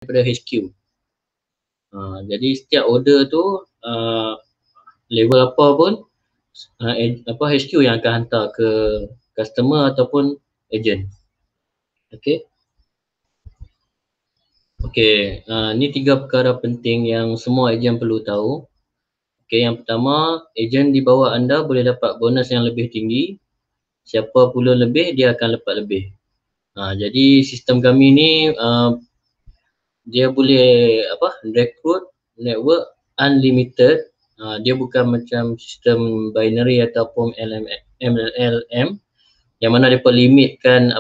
daripada HQ. Jadi setiap order tu level apa pun HQ yang akan hantar ke customer ataupun agent. Okey. Ni 3 perkara penting yang semua ejen perlu tahu. Okey, yang pertama, ejen di bawah anda boleh dapat bonus yang lebih tinggi. Siapa pula lebih, dia akan dapat lebih. Jadi sistem kami ni dia boleh rekrut network unlimited. Dia bukan macam sistem binary ataupun MLM yang mana dia limitkan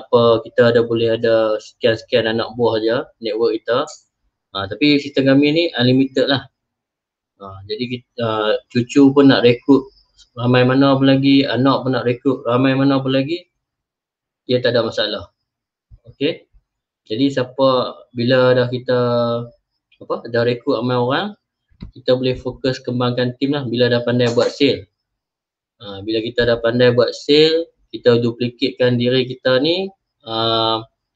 kita boleh ada sekian-sekian anak buah aja network kita. Tapi sistem kami ni unlimited lah. Jadi kita cucu pun nak rekrut ramai mana pun lagi, anak pun nak rekrut ramai mana pun lagi, dia tak ada masalah. Okey. Jadi bila dah kita dah rekrut ramai orang, kita boleh fokus kembangkan tim lah bila dah pandai buat sale. Bila kita dah pandai buat sale, kita duplikatkan diri kita ni,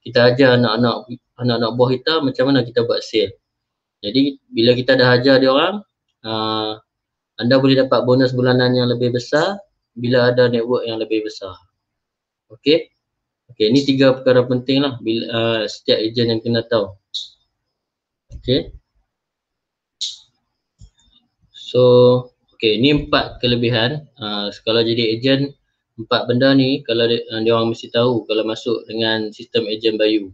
kita ajar anak-anak buah kita macam mana kita buat sale. Jadi bila kita dah ajar dia orang, anda boleh dapat bonus bulanan yang lebih besar bila ada network yang lebih besar. Okey. Ni 3 perkara penting lah bila setiap ejen yang kena tahu. Okey. So, ni 4 kelebihan. Kalau jadi ejen, 4 benda ni kalau dia orang mesti tahu kalau masuk dengan sistem ejen Bayu.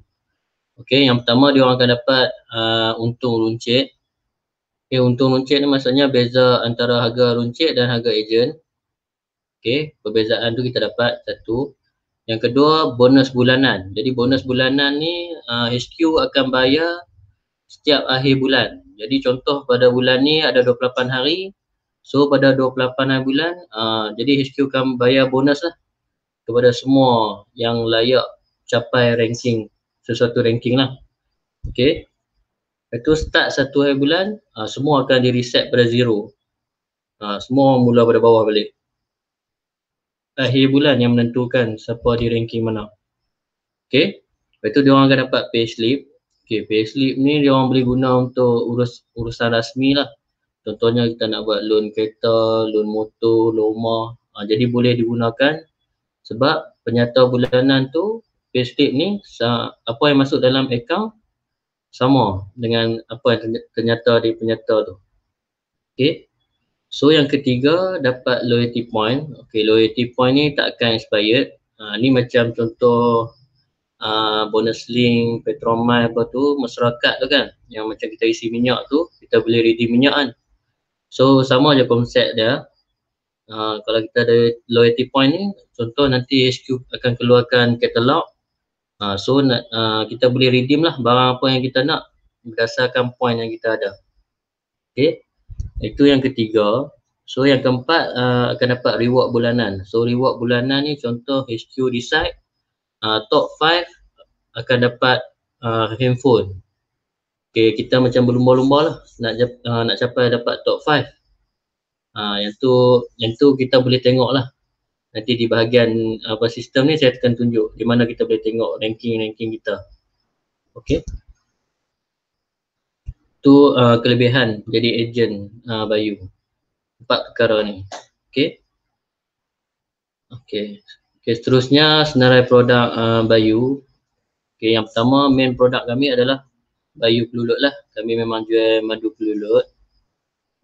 Okey, yang pertama dia orang akan dapat untung runcit. Untung runcit ni maksudnya beza antara harga runcit dan harga ejen. Okey, perbezaan tu kita dapat satu. Yang kedua, bonus bulanan. Jadi bonus bulanan ni HQ akan bayar setiap akhir bulan. Jadi contoh pada bulan ni ada 28 hari. So pada 28 hari bulan, jadi HQ akan bayar bonus lah kepada semua yang layak capai ranking, sesuatu ranking lah. Okey. Itu start 1 hari bulan, semua akan di reset pada zero. Semua mula pada bawah balik. Akhir bulan yang menentukan siapa di ranking mana. Okey. Lepas tu dia orang akan dapat payslip. Okey, payslip ni dia orang boleh guna untuk urusan rasmi lah. Contohnya kita nak buat loan kereta, loan motor, loan rumah. Jadi boleh digunakan sebab penyata bulanan tu payslip ni apa yang masuk dalam akaun sama dengan apa yang ternyata di penyata tu. Okey. So yang ketiga, dapat loyalty point. Okey, loyalty point ni tak akan expired. Ni macam contoh bonus link, Petromile apa tu, masyarakat tu kan, yang macam kita isi minyak tu, kita boleh redeem minyak kan. So sama je konsep dia. Kalau kita ada loyalty point ni, contoh nanti HQ akan keluarkan katalog. So kita boleh redeem lah barang apa yang kita nak berdasarkan point yang kita ada. Okey. Itu yang ketiga. So yang keempat akan dapat reward bulanan. So reward bulanan ni contoh HQ decide top 5 akan dapat handphone. Okey, kita macam berlumba-lumba lah nak capai dapat top 5. Yang tu kita boleh tengok lah. Nanti di bahagian sistem ni saya akan tunjuk di mana kita boleh tengok ranking kita. Okey. Tu kelebihan jadi ejen Bayu. 4 perkara ni. Okey. Okey, seterusnya senarai produk Bayu. Okey, yang pertama main produk kami adalah Bayu Kelulut lah. Kami memang jual madu kelulut.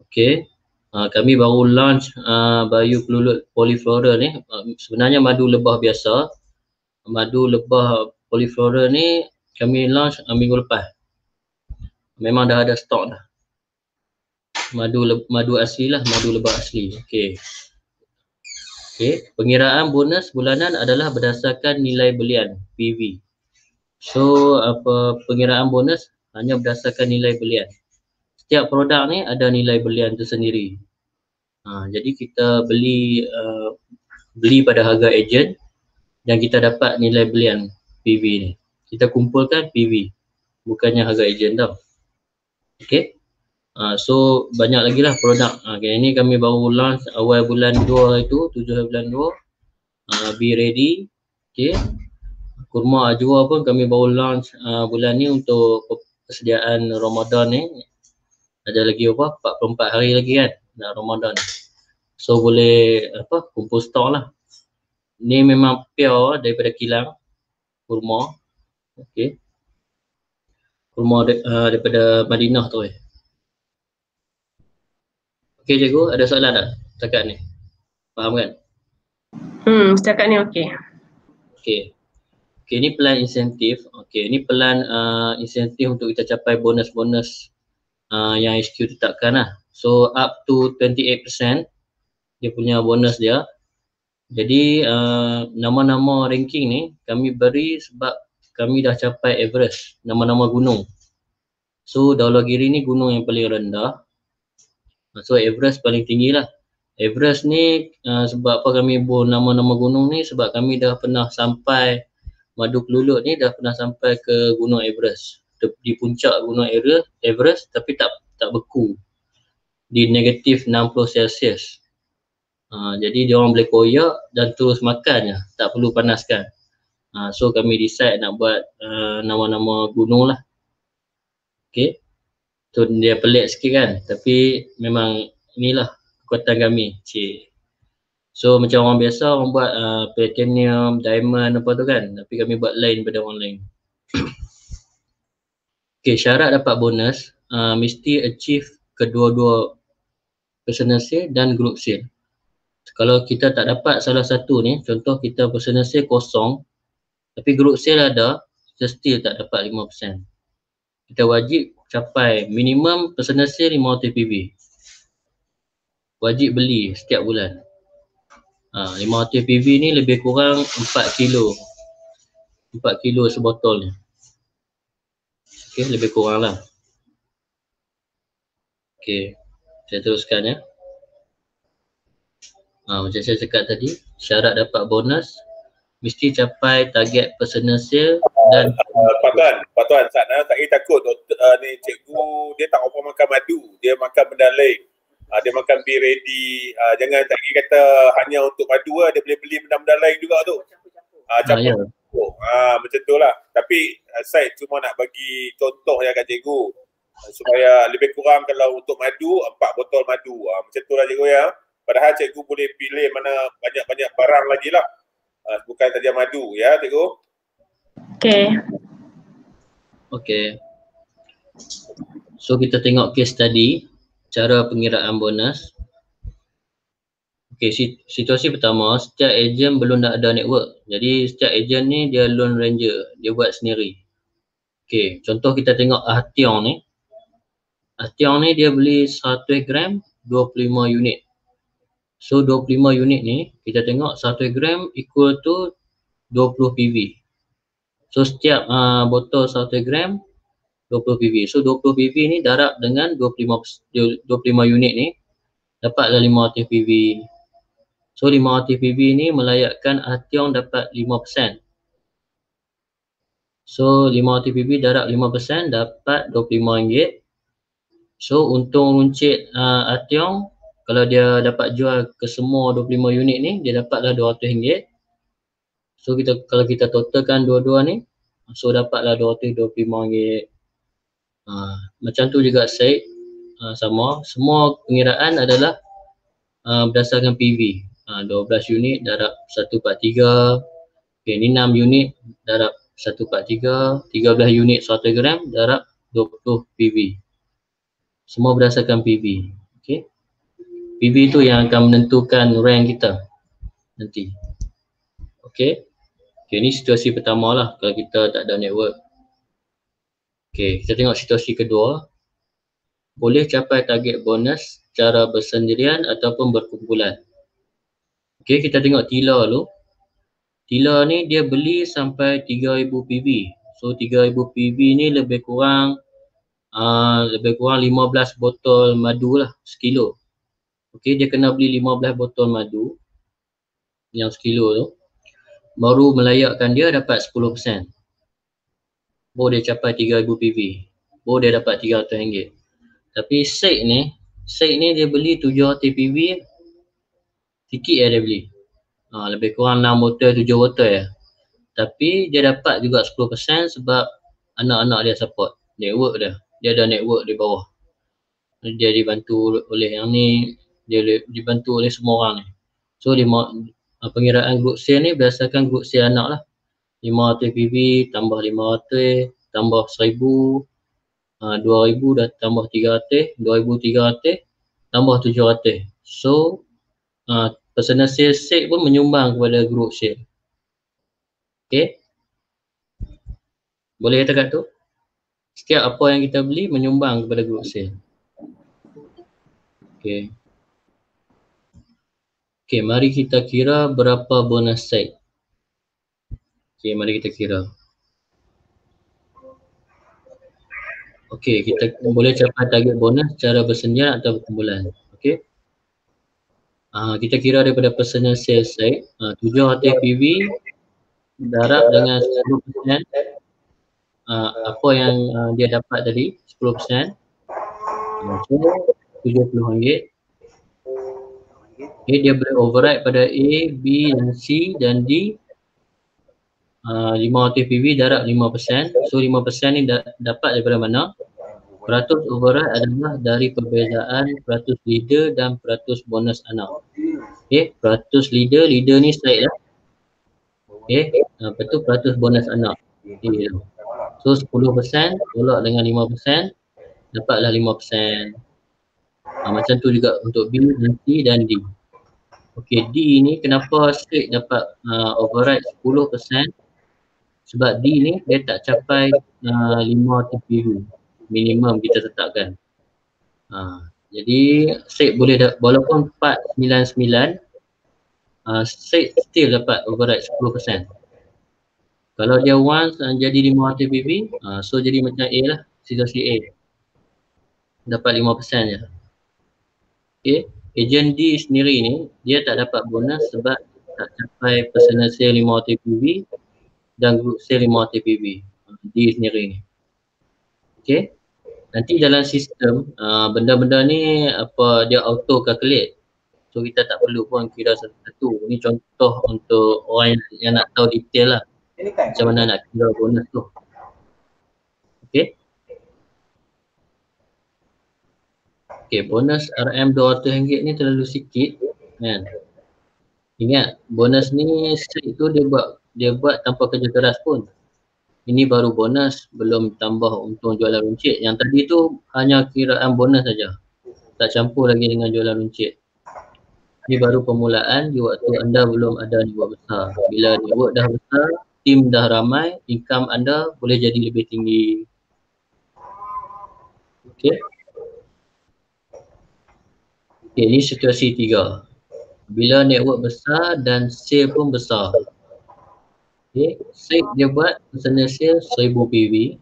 Okey. Kami baru launch Bayu Kelulut Polyflora ni. Sebenarnya madu lebah biasa. Madu lebah Polyflora ni kami launch minggu lepas. Memang dah ada stok dah. Madu asli lah, madu lebah asli. Okey. Pengiraan bonus bulanan adalah berdasarkan nilai belian PV. So pengiraan bonus hanya berdasarkan nilai belian. Setiap produk ni ada nilai belian tu sendiri. Jadi kita beli pada harga ejen dan kita dapat nilai belian PV ni. Kita kumpulkan PV, bukannya harga ejen tau. Okey. So banyak lagi lah produk. Ini kami baru launch awal bulan 2 itu, 7 hari bulan 2. Be ready. Okey. Kurma ajwa pun kami baru launch bulan ni untuk persediaan Ramadan ni ada lagi 44 hari lagi kan nak Ramadan. So boleh kumpul stok lah. Ni memang pure daripada kilang kurma. Okey. Kurma daripada Madinah tu. Okey cikgu, ada soalan tak setakat ni? Faham kan? Setakat ni okey. Okey, ni pelan insentif. Okey, ni pelan insentif untuk kita capai bonus-bonus yang HQ tetapkan lah. So up to 28% dia punya bonus dia. Jadi nama-nama ranking ni kami beri sebab kami dah capai average nama-nama gunung. So Dhaulagiri ni gunung yang paling rendah. So average paling tinggi lah. Average ni sebab apa kami buat nama-nama gunung ni, sebab kami dah pernah sampai Madu Kelulut ni, dah pernah sampai ke Gunung Everest. Di puncak Gunung Everest tapi tak beku. Di negatif 60 Celsius. Jadi dia orang boleh koyak dan terus makan je, tak perlu panaskan. So kami decide nak buat nama-nama gunung lah. Okay. So dia pelik sikit kan, tapi memang inilah kekuatan kami. So macam orang biasa orang buat platinum, diamond apa tu kan, tapi kami buat lain daripada orang lain. Okay, syarat dapat bonus mesti achieve kedua-dua personal sale dan group sale. Kalau kita tak dapat salah satu ni, contoh kita personal sale kosong tapi group sale ada, kita still tak dapat 5%. Kita wajib capai minimum personal sale 500 PB. Wajib beli setiap bulan. 500 PB ni lebih kurang 4 kilo. 4 kilo sebotol ni. Okey, lebih kurang lah. Okey, saya teruskan ya. Macam saya cakap tadi, syarat dapat bonus mesti capai target personal sale dan Pak Tuan, saya takut ni cikgu dia tak apa makan madu, dia makan benda lain. Dia makan be ready. Jangan tak kata hanya untuk madu lah, dia boleh beli benda-benda lain juga tu. Campur. Macam tu lah. Tapi saya cuma nak bagi contoh ya kat cikgu. Supaya lebih kurang kalau untuk madu, 4 botol madu. Macam tu lah cikgu ya. Padahal cikgu boleh pilih mana banyak-banyak barang lagi lah. Bukan saja madu ya cikgu. Okey. So kita tengok case study cara pengiraan bonus. Okey, situasi pertama, setiap ejen belum ada network. Jadi setiap ejen ni dia lone ranger, dia buat sendiri. Okey, contoh kita tengok Ahtiong ni. Ahtiong ni dia beli 100 gram 25 unit. So 25 unit ni kita tengok 1 gram equal to 20 PV. So setiap botol 1 gram 20 PV. So 20 PV ni darab dengan 25 unit ni dapatlah 500 PV. So 500 PV ni melayakkan Ahtiong dapat 5%. So 500 PV darab 5% dapat RM25. So untung runcit Ahtiong, kalau dia dapat jual ke semua 25 unit ni, dia dapatlah RM200. So kalau kita totalkan dua-dua ni, so dapatlah RM225. Macam tu juga Syed, sama. Semua pengiraan adalah berdasarkan PV. 12 unit darab 1/43. Okay, ni 6 unit darab 1/43. 13 unit 1 gram darab 20 PV. Semua berdasarkan PV. Okay. PV tu yang akan menentukan rank kita nanti. Okay. Okay, ni situasi pertama lah kalau kita tak ada network. Okay, kita tengok situasi kedua. Boleh capai target bonus secara bersendirian ataupun berkumpulan. Okay, kita tengok Tila dulu. Tila ni dia beli sampai 3000 PV. So 3000 PV ni lebih kurang 15 botol madu lah sekilo. Okay, dia kena beli 15 botol madu yang sekilo tu, baru melayakkan dia dapat 10%. Baru dia capai 3000 PV. Baru dia dapat RM300. Tapi Syed ni dia beli 700 PV, sikit dia beli. Lebih kurang 6 botol, 7 botol ya. Tapi dia dapat juga 10% sebab anak-anak dia support. network dah. Dia ada network di bawah. Dia dibantu oleh yang ni, dia dibantu oleh semua orang ni. So pengiraan group sale ni berdasarkan group sale anak lah. 500 PV tambah 500 tambah 1000, 2000 dah tambah 300, 2300 tambah 700. So personal sale set pun menyumbang kepada group sale. Okay, boleh kata kat tu? Setiap apa yang kita beli menyumbang kepada group sale. Okay. Okay, mari kita kira berapa bonus set. Okay, mari kita kira. Okay, kita boleh capai target bonus secara bersendian atau berkumpulan. Okay. Kita kira daripada personal sales side, 700 PV darab dengan 10%. Apa yang dia dapat tadi, 10%. So, RM70. Okay, dia boleh override pada A, B dan C dan D. 500 PV darab 5%. So 5% ni dapat daripada mana? Peratus override adalah dari perbezaan peratus leader dan peratus bonus anak. Okay, peratus leader ni straight lah. Okay, lepas tu peratus bonus anak. Okay. So 10% tolak dengan 5%, dapatlah 5%. Macam tu juga untuk B, C dan D. Okay, D ni kenapa straight dapat override 10%? Sebab D ni dia tak capai 5 TPU minimum kita tetapkan. Jadi straight boleh walaupun 499 straight still dapat override 10%. Kalau dia once jadi 5 TPV, so jadi macam A lah, situasi A. Dapat 5% je. Okay, agent D sendiri ni dia tak dapat bonus sebab tak capai personal sale 5 TPV dan group sale 5 TPV. D sendiri ni. Okay, nanti dalam sistem benda-benda ni dia auto calculate. So kita tak perlu pun kira satu-satu. Ni contoh untuk orang yang nak tahu detail lah macam mana nak kira bonus tu. Okay. Okay, bonus RM RM200 ni terlalu sikit kan. Ingat, bonus ni straight tu dia buat tanpa kerja keras pun. Ini baru bonus, belum tambah untung jualan runcit. Yang tadi tu hanya kiraan bonus saja. Tak campur lagi dengan jualan runcit. Ini baru permulaan di waktu anda belum ada network besar. Bila network dah besar, tim dah ramai, income anda boleh jadi lebih tinggi. Okay. Okay, ini situasi 3. Bila network besar dan sale pun besar. Okay, sale dia buat personal sale 1000 PV.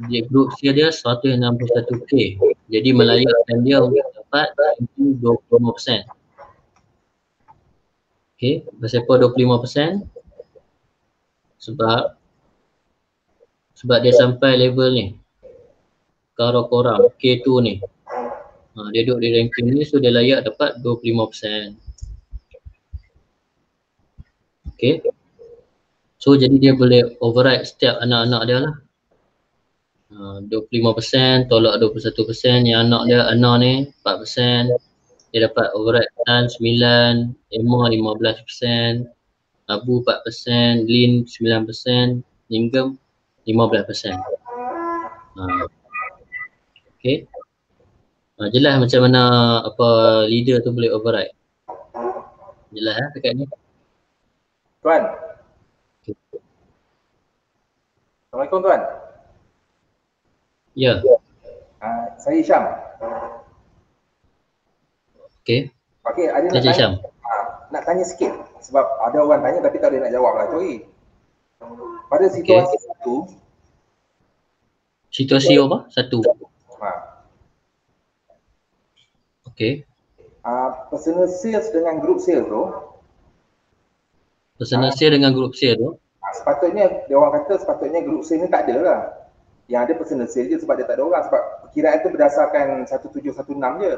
Dia group sale dia 161k. Jadi melayakkan dia untuk dapat 25%. Okay, berapa 25%? Sebab dia sampai level ni. Kara korang K2 ni. Dia duduk di ranking ni, so dia layak dapat 25%. Okay. So jadi dia boleh override setiap anak-anak dia lah. 25% tolak 21%, yang anak ni 4%. Dia dapat override tan 9, Emma 15%, Abu 4%, Lin 9%, Ninggem 15%. Okay. Jelas macam mana leader tu boleh override. Jelas dekat ni. Tuan. Assalamualaikum Tuan. Ya. Saya Isyam. Okay. Okey, ada nak tanya. Nak tanya sikit sebab ada orang tanya tapi tak ada nak jawab lah. Sorry. Pada situasi satu. Situasi apa? Satu. Okay. Personal sales dengan group sales tu. Personal sale dengan group sale tu. Sepatutnya, dia orang kata sepatutnya group sale ni tak ada lah. Yang ada personal sale je sebab dia tak ada orang. Sebab perkiraan tu berdasarkan 1716 je.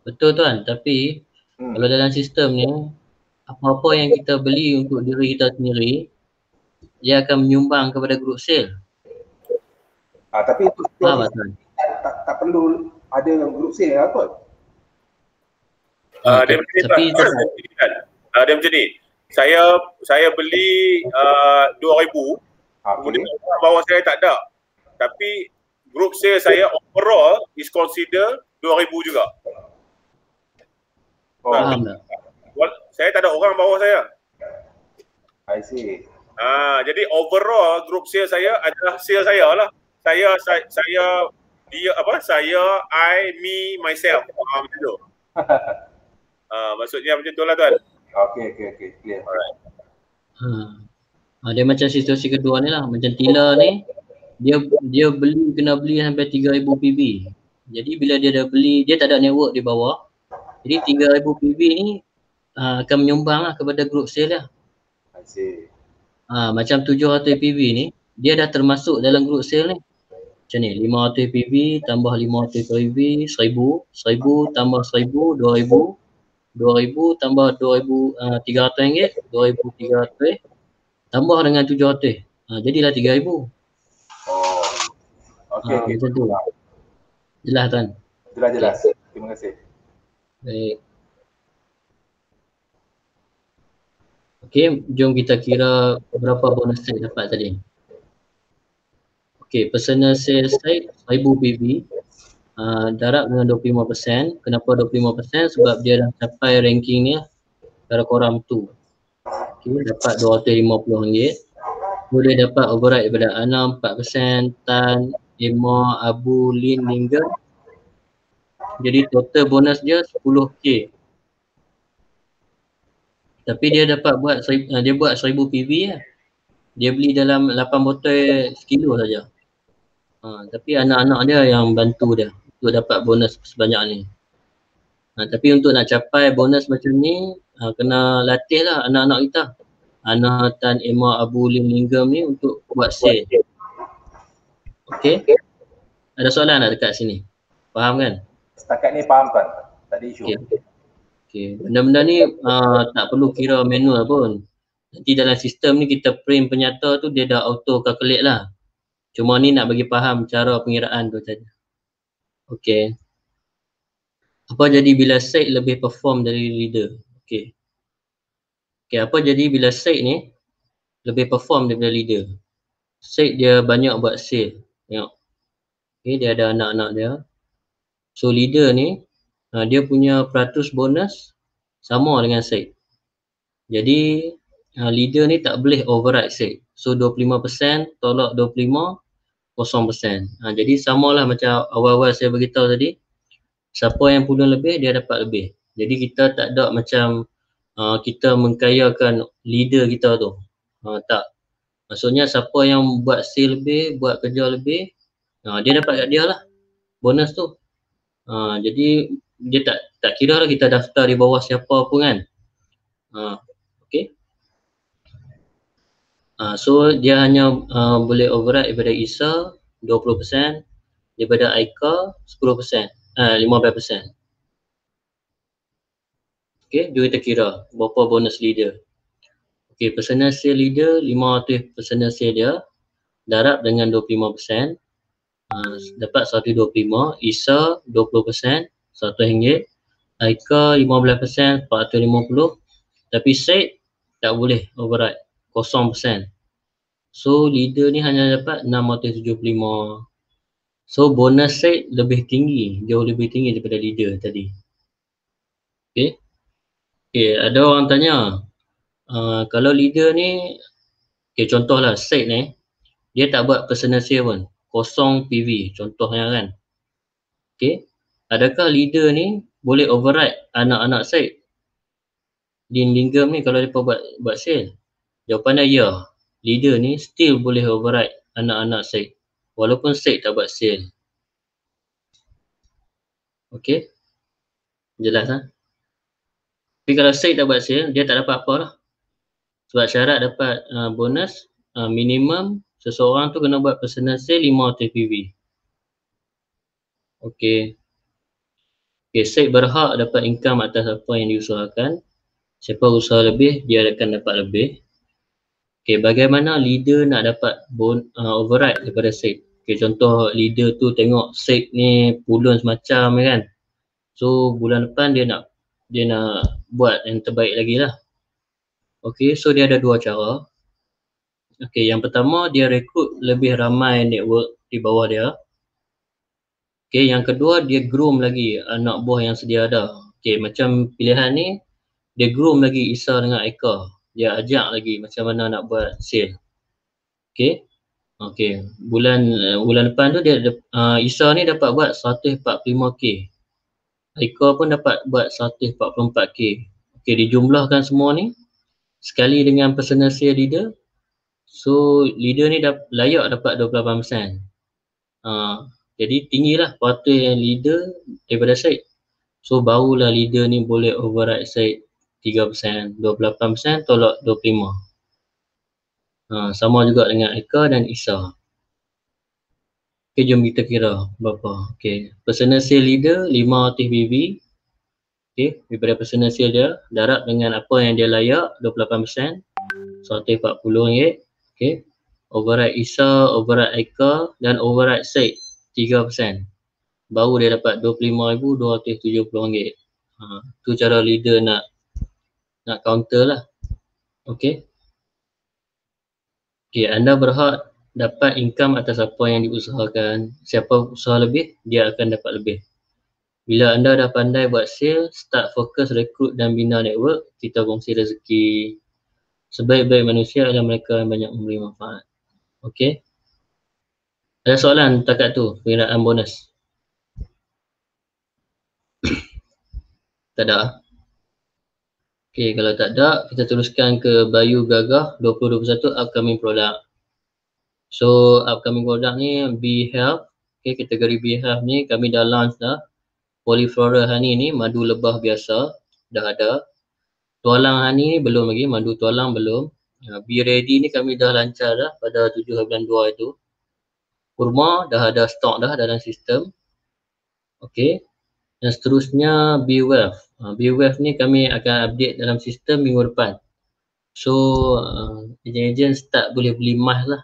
Betul Tuan, tapi kalau dalam sistem ni, apa-apa yang kita beli untuk diri kita sendiri, dia akan menyumbang kepada group sale. Tapi untuk Faham tak tuan? tak perlu ada group sale lah kot. Dia macam ni tapi tuan. Dia macam ni. Saya beli 2,000, kemudian orang bawah saya tak ada. Tapi group sale saya overall is consider 2,000 juga. Faham tak? Saya tak ada orang bawah saya. I see. Jadi overall group sale saya adalah sale saya lah. Saya dia saya, I, me, myself. Macam tu. Maksudnya macam tu lah tuan. Okay, clear. Alright. Dia macam situasi kedua ni lah, macam Tila ni dia kena beli sampai 3,000 PB. Jadi bila dia dah beli, dia tak ada network di bawah. Jadi 3,000 PB ni akan menyumbang lah kepada group sale lah. I see. Macam 700 PB ni, dia dah termasuk dalam group sale ni. Macam ni, 500 PB tambah 500 PB, 1,000 tambah 1,000, 2,000 tambah 2,300 ringgit, 2,300 tambah dengan 700. Jadilah 3,000. Okay. Macam tu. Jelas tuan? Jelas. Terima kasih. Baik. Okay, jom kita kira berapa bonus sale dapat tadi. Okay, personal sales side 1,000 PB, darab dengan 25%. Kenapa 25%? Sebab dia dah capai ranking ni lah, cara korang tu. Okay, dapat RM250. Boleh dapat override daripada Anam 4%, Tan, Emma, Abu, Lin, Lingga. Jadi total bonus dia 10k. Tapi dia dapat buat 1,000 PB lah. Dia beli dalam 8 botol sekilo saja. Tapi anak-anak dia yang bantu dia untuk dapat bonus sebanyak ni. Tapi untuk nak capai bonus macam ni, kena latih lah anak-anak kita. Ana, Tan, Emma, Abu, Lim, Linggam ni untuk buat sale. Okay. Ada soalan tak dekat sini? Faham kan? Setakat ni faham kan? Tak ada isu. Okay. Benda-benda ni tak perlu kira manual pun. Nanti dalam sistem ni kita print penyata tu dia dah auto calculate lah. Cuma ni nak bagi faham cara pengiraan tu saja. Okay. Apa jadi bila site lebih perform dari leader? Okay. Okay, apa jadi bila site ni lebih perform daripada leader? Site dia banyak buat sale. Tengok. Okay, dia ada anak-anak dia. So leader ni dia punya peratus bonus sama dengan site. Jadi leader ni tak boleh override site. So 25% tolak 25, 0%. Jadi samalah macam awal-awal saya beritahu tadi. Siapa yang punya lebih dia dapat lebih. Jadi kita tak ada macam kita mengkayakan leader kita tu. Tak. Maksudnya siapa yang buat sale lebih, buat kerja lebih, dia dapat kat dia lah bonus tu. Jadi dia tak kira lah kita daftar di bawah siapa pun kan. Okay. So dia hanya boleh override daripada Isa 20%, daripada Aika 10%, 15%. Okay, jom kita kira berapa bonus leader. Okay, personal sale leader 500 personal sale dia, darab dengan 25%, dapat 125, Isa 20%, RM100, Aika 15%, 450, tapi Syed tak boleh override, 0%. So leader ni hanya dapat 675. So bonus Syed lebih tinggi, jauh lebih tinggi daripada leader tadi. Okay. Okay, ada orang tanya, kalau leader ni, okay, contohlah Syed ni, dia tak buat personal sale pun, 0 PV contohnya kan. Okay, adakah leader ni boleh override anak-anak Syed? Lin Linggam ni kalau mereka buat sale? Jawapannya ya, leader ni still boleh override anak-anak Syed walaupun Syed tak buat sale. Okay, jelas lah. Tapi kalau Syed tak buat sale, dia tak dapat apa lah. Sebab syarat dapat bonus, minimum seseorang tu kena buat personal sale 500 PV. Okay. Okay, Syed berhak dapat income atas apa yang diusahakan. Siapa usaha lebih, dia akan dapat lebih. Okay, bagaimana leader nak dapat override daripada SEC? Okay, contoh leader tu tengok SEC ni pulun semacam kan. So bulan depan dia nak buat yang terbaik lagi lah. Okay, so dia ada dua cara. Okay, yang pertama dia rekrut lebih ramai network di bawah dia. Okay, yang kedua dia groom lagi anak buah yang sedia ada. Okay, macam pilihan ni dia groom lagi Isa dengan Eka. Dia ajak lagi macam mana nak buat sale. Okay. Okay, bulan depan tu dia Isa ni dapat buat 145k. Eka pun dapat buat 144k. Okay, dijumlahkan semua ni sekali dengan personal sale leader. So leader ni layak dapat 28%. Jadi tinggilah kuartal yang leader daripada side. So barulah leader ni boleh override side 3%, 28% tolak 25%. Sama juga dengan Eka dan Isa. Okay, jom kita kira berapa. Okay, personal sale leader 5 TBV. Okay, daripada personal sale dia darab dengan apa yang dia layak 28%, RM140. Okay, override Isa, override Eka dan override Syed 3%. Baru dia dapat RM25,270. Tu cara leader nak counter lah. Okay. Okay, anda berhak dapat income atas apa yang diusahakan. Siapa usaha lebih, dia akan dapat lebih. Bila anda dah pandai buat sale, start fokus rekrut dan bina network, kita kongsi rezeki. Sebaik-baik manusia adalah mereka yang banyak memberi manfaat. Okay. Ada soalan takat tu, pengiraan bonus? Tak ada? Okay, kalau tak ada, kita teruskan ke Bayu Gagah 2021 upcoming product. So, upcoming product ni Bee Health. Okay, kategori Bee Health ni kami dah launch dah. Polyflora honey ni, madu lebah biasa, dah ada. Tualang honey ni belum lagi, madu tualang belum. Bee Ready ni kami dah lancar dah pada 7 bulan 2 itu. Kurma dah ada stok dah dalam sistem. Okay. Dan seterusnya Bee Wealth. Bee Wealth ni kami akan update dalam sistem minggu depan. So, ejen-ejen start boleh beli emas lah.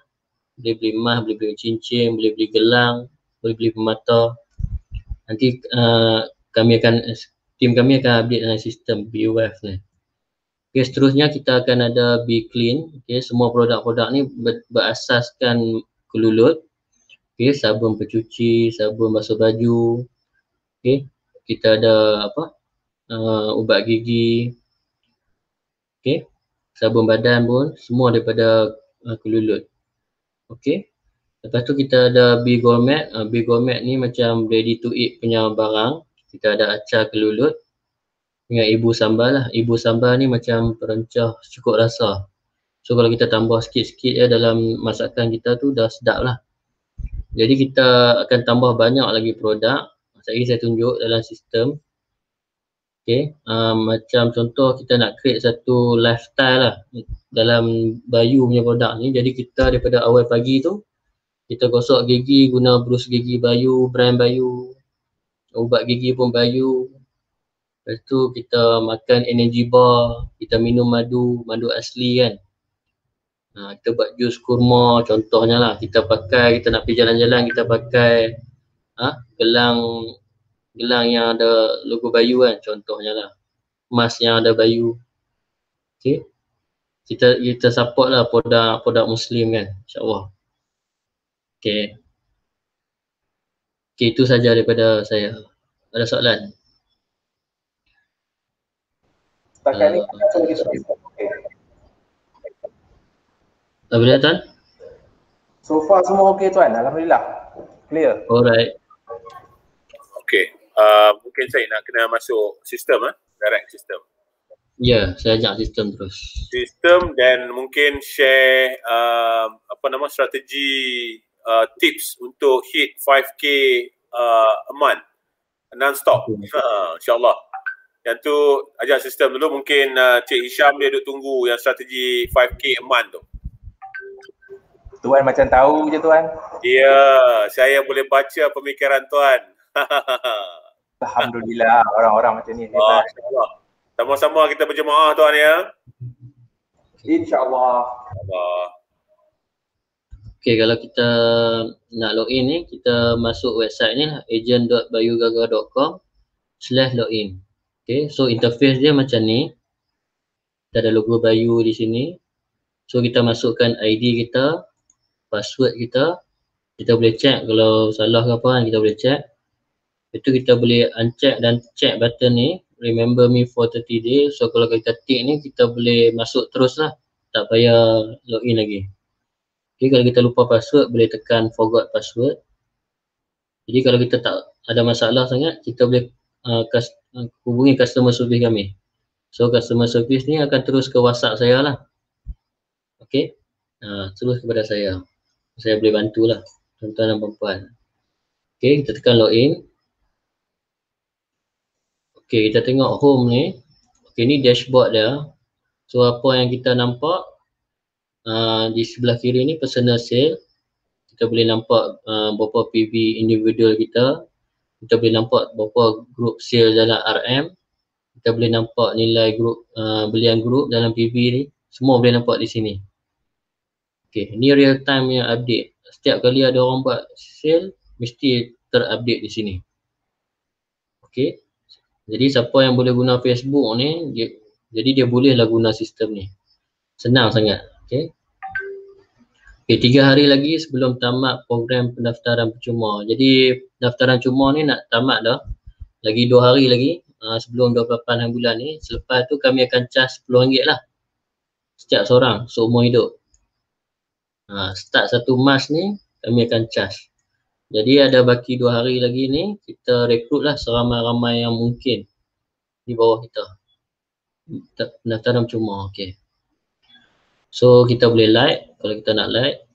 Boleh beli emas, boleh beli cincin, boleh beli gelang, boleh beli permata. Nanti tim kami akan update dalam sistem Bee Wealth ni. Okay, seterusnya kita akan ada Bee Clean. Okay, semua produk-produk ni berasaskan kelulut. Okay, sabun pencuci, sabun basuh baju. Okay, kita ada ubat gigi. Okay, sabun badan pun semua daripada kelulut. Okay, lepas tu kita ada Bee Gourmet. Bee Gourmet ni macam ready to eat punya barang. Kita ada acar kelulut dengan ibu sambal lah. Ibu sambal ni macam perencah cukup rasa. So kalau kita tambah sikit-sikit dalam masakan kita tu dah sedap lah. Jadi kita akan tambah banyak lagi produk. Saya tunjuk dalam sistem. Okay, macam contoh kita nak create satu lifestyle lah dalam Bayu punya produk ni. Jadi kita daripada awal pagi tu kita gosok gigi guna brus gigi Bayu, brand Bayu. Ubat gigi pun Bayu. Lepas tu kita makan energy bar, kita minum madu asli kan. Kita buat jus kurma contohnya lah. Kita nak pergi jalan-jalan, kita pakai gelang yang ada logo Bayu kan, contohnya lah. Emas yang ada Bayu. Okay. Kita support lah produk Muslim kan, insyaAllah. Okay. Okay, itu saja daripada saya. Ada soalan? Setakat ni Apa dia Tuan? so far semua okey Tuan, Alhamdulillah. Clear. Alright. Okay. Mungkin saya nak kena masuk sistem direct sistem. Ya, saya ajak sistem terus. Sistem dan mungkin share strategi tips untuk hit 5k a month non-stop. InsyaAllah. Yang tu ajak sistem dulu, mungkin Cik Hisham dia duk tunggu yang strategi 5k a month tu. Tuan macam tahu je Tuan. Ya, saya boleh baca pemikiran Tuan. Alhamdulillah, orang-orang macam ni hebat. InsyaAllah. Sama-sama kita berjemaah Tuan ya. InsyaAllah. Okay, kalau kita nak login ni, kita masuk website ni lah, agent.bayugaga.com/login. Okay, so interface dia macam ni. Kita ada logo Bayu di sini. So kita masukkan ID kita, password kita. Kita boleh check kalau salah ke apa kan, kita boleh check. Itu kita boleh uncheck dan check button ni, remember me for 30 days. So kalau kita tick ni, kita boleh masuk terus lah, tak payah login lagi. Okay, kalau kita lupa password, boleh tekan forgot password. Jadi kalau kita tak ada masalah sangat, kita boleh hubungi customer service kami. So customer service ni akan terus ke WhatsApp saya lah. Okay, terus kepada saya. Saya boleh bantulah tuan-tuan dan puan-puan. Okay, kita tekan login. Okay, kita tengok home ni. Okay, ni dashboard dia. So apa yang kita nampak di sebelah kiri ni personal sale. Kita boleh nampak berapa PV individual kita. Kita boleh nampak berapa group sale dalam RM. Kita boleh nampak nilai group belian group dalam PV ni. Semua boleh nampak di sini. Okay, ni real time yang update. Setiap kali ada orang buat sale, mesti terupdate di sini. Okay, jadi siapa yang boleh guna Facebook ni, jadi dia bolehlah guna sistem ni. Senang sangat. Okay. Okay, 3 hari lagi sebelum tamat program pendaftaran percuma. Jadi pendaftaran cuma ni nak tamat dah. Lagi 2 hari lagi sebelum 28 bulan ni. Selepas tu kami akan charge RM10 lah. Setiap seorang seumur hidup. Start 1 Mac ni kami akan charge. Jadi ada baki 2 hari lagi ni, kita rekrut lah seramai-ramai yang mungkin di bawah kita. Pendaftaran cuma. Okay. So kita boleh like kalau kita nak like.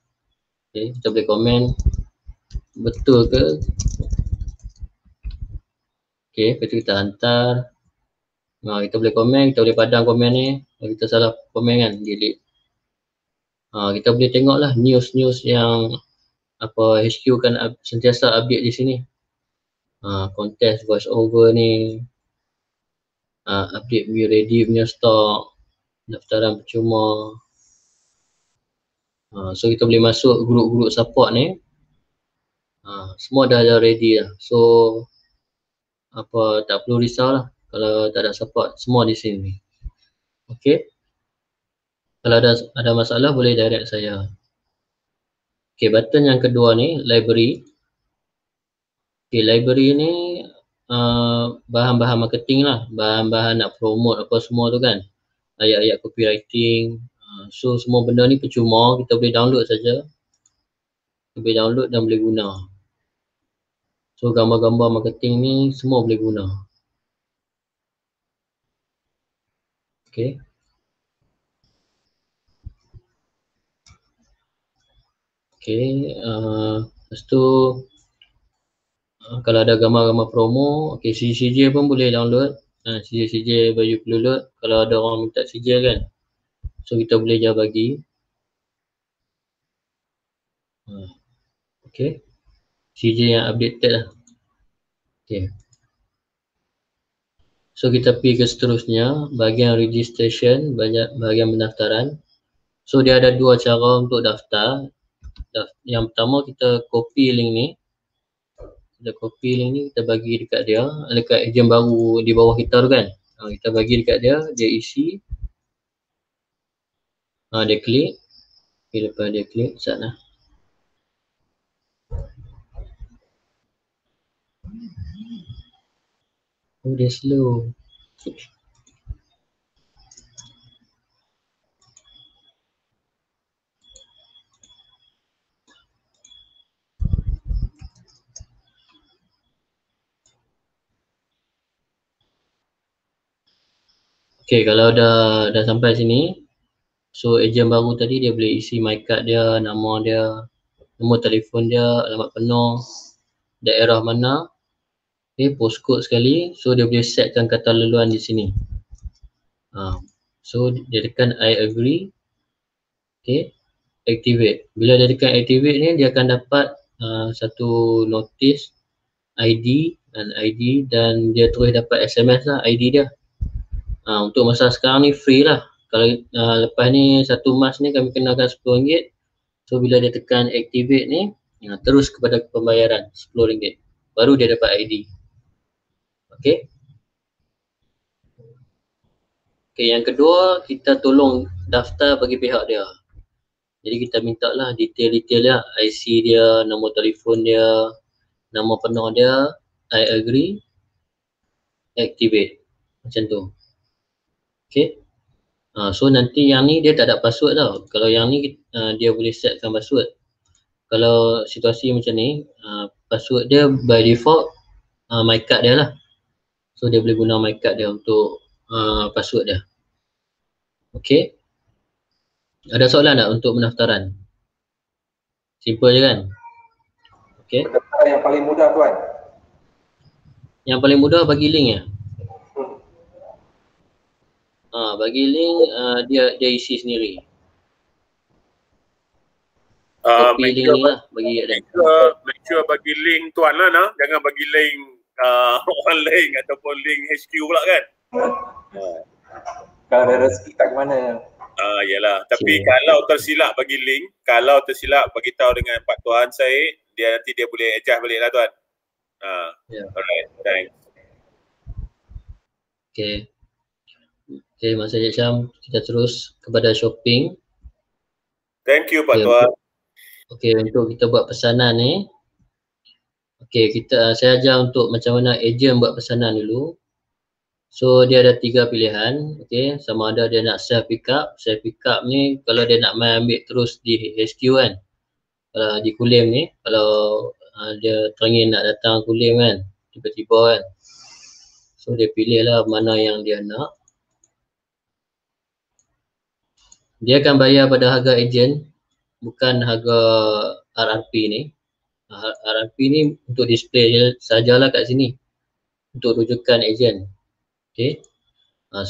Okay, kita boleh komen betul ke. Okay, lepas tu kita hantar. Kita boleh komen, kita boleh padam komen ni. Kalau kita salah komen kan, delete. Kita boleh tengok lah news-news yang apa HQ kan sentiasa update di sini. Kontes voice over ni. Update We Ready punya stok. Daftaran percuma. So kita boleh masuk grup-grup support ni. Semua dah ready lah. So apa tak perlu risau lah kalau tak ada support, semua di sini. Okay. Kalau ada masalah boleh direct saya. Okay, button yang kedua ni library. Okay, library ni bahan-bahan marketing lah, bahan-bahan nak promote apa semua tu kan. Ayat-ayat copywriting. So semua benda ni percuma, kita boleh download saja. Kita boleh download dan boleh guna. So gambar-gambar marketing ni semua boleh guna. Okay. Okay, lepas tu kalau ada gambar-gambar promo, okay, CJ pun boleh download. CJ Bayu Peluluk, kalau ada orang minta CJ kan. So kita boleh je bagi. Okay, CJ yang updated lah. Okay. So kita pergi ke seterusnya, bahagian registration, bahagian pendaftaran. So dia ada 2 cara untuk daftar. Yang pertama kita copy link ni. Kita copy link ni, kita bagi dekat dia, dekat ejen baru di bawah kita tu kan. Kita bagi dekat dia, dia isi. Dia klik. Okay, lepas dia klik, start lah. Oh, dia slow. Okay, kalau dah sampai sini, so ejen baru tadi dia boleh isi my card dia, nama dia, nombor telefon dia, alamat penuh, daerah mana, okay, postcode sekali. So dia boleh setkan kata laluan di sini. So dia tekan I agree. Okay, activate. Bila dia tekan activate ni, dia akan dapat satu notice ID dan dia terus dapat SMS lah ID dia. Untuk masa sekarang ni free lah. Kalau lepas ni satu mas ni kami kenakan RM10. So bila dia tekan activate ni, terus kepada pembayaran RM10. Baru dia dapat ID. Okay. Okay, yang kedua, kita tolong daftar bagi pihak dia. Jadi kita minta lah detail-detail dia, IC dia, nombor telefon dia, nama penuh dia, I agree, activate. Macam tu. Okay. So nanti yang ni dia tak ada password tau. Kalau yang ni dia boleh setkan password. Kalau situasi macam ni, password dia by default my card dia lah. So dia boleh guna my card dia untuk password dia. Okay. Ada soalan tak untuk pendaftaran? Simple je kan? Okay. Pendaftaran yang paling mudah tuan. Yang paling mudah bagi link ya? Bagi link dia isi sendiri. Copy link ni lah bagi kat dia. Make sure bagi link tuan lah nah. Jangan bagi link online ataupun link HQ pula kan. Kalau ada rezeki tak ke mana. Yalah. Tapi kalau tersilap bagi link, kalau tersilap bagi tahu dengan Pak Tuan Syed, nanti dia boleh adjust balik lah tuan. Alright, thanks. Okay, Mas Syed Syam, kita terus kepada shopping. Thank you Pak Tuan. Okay, untuk kita buat pesanan ni. Okay, saya ajar untuk macam mana ejen buat pesanan dulu. So dia ada 3 pilihan. Okay, sama ada dia nak self pick up. Self pick up ni kalau dia nak main ambil terus di HQ kan. Kalau di Kulim ni, kalau dia teringin nak datang Kulim kan, tiba-tiba kan. So dia pilih lah mana yang dia nak. Dia akan bayar pada harga ejen, bukan harga RRP ni. RRP ni untuk display sajalah kat sini, untuk rujukan ejen. Okay.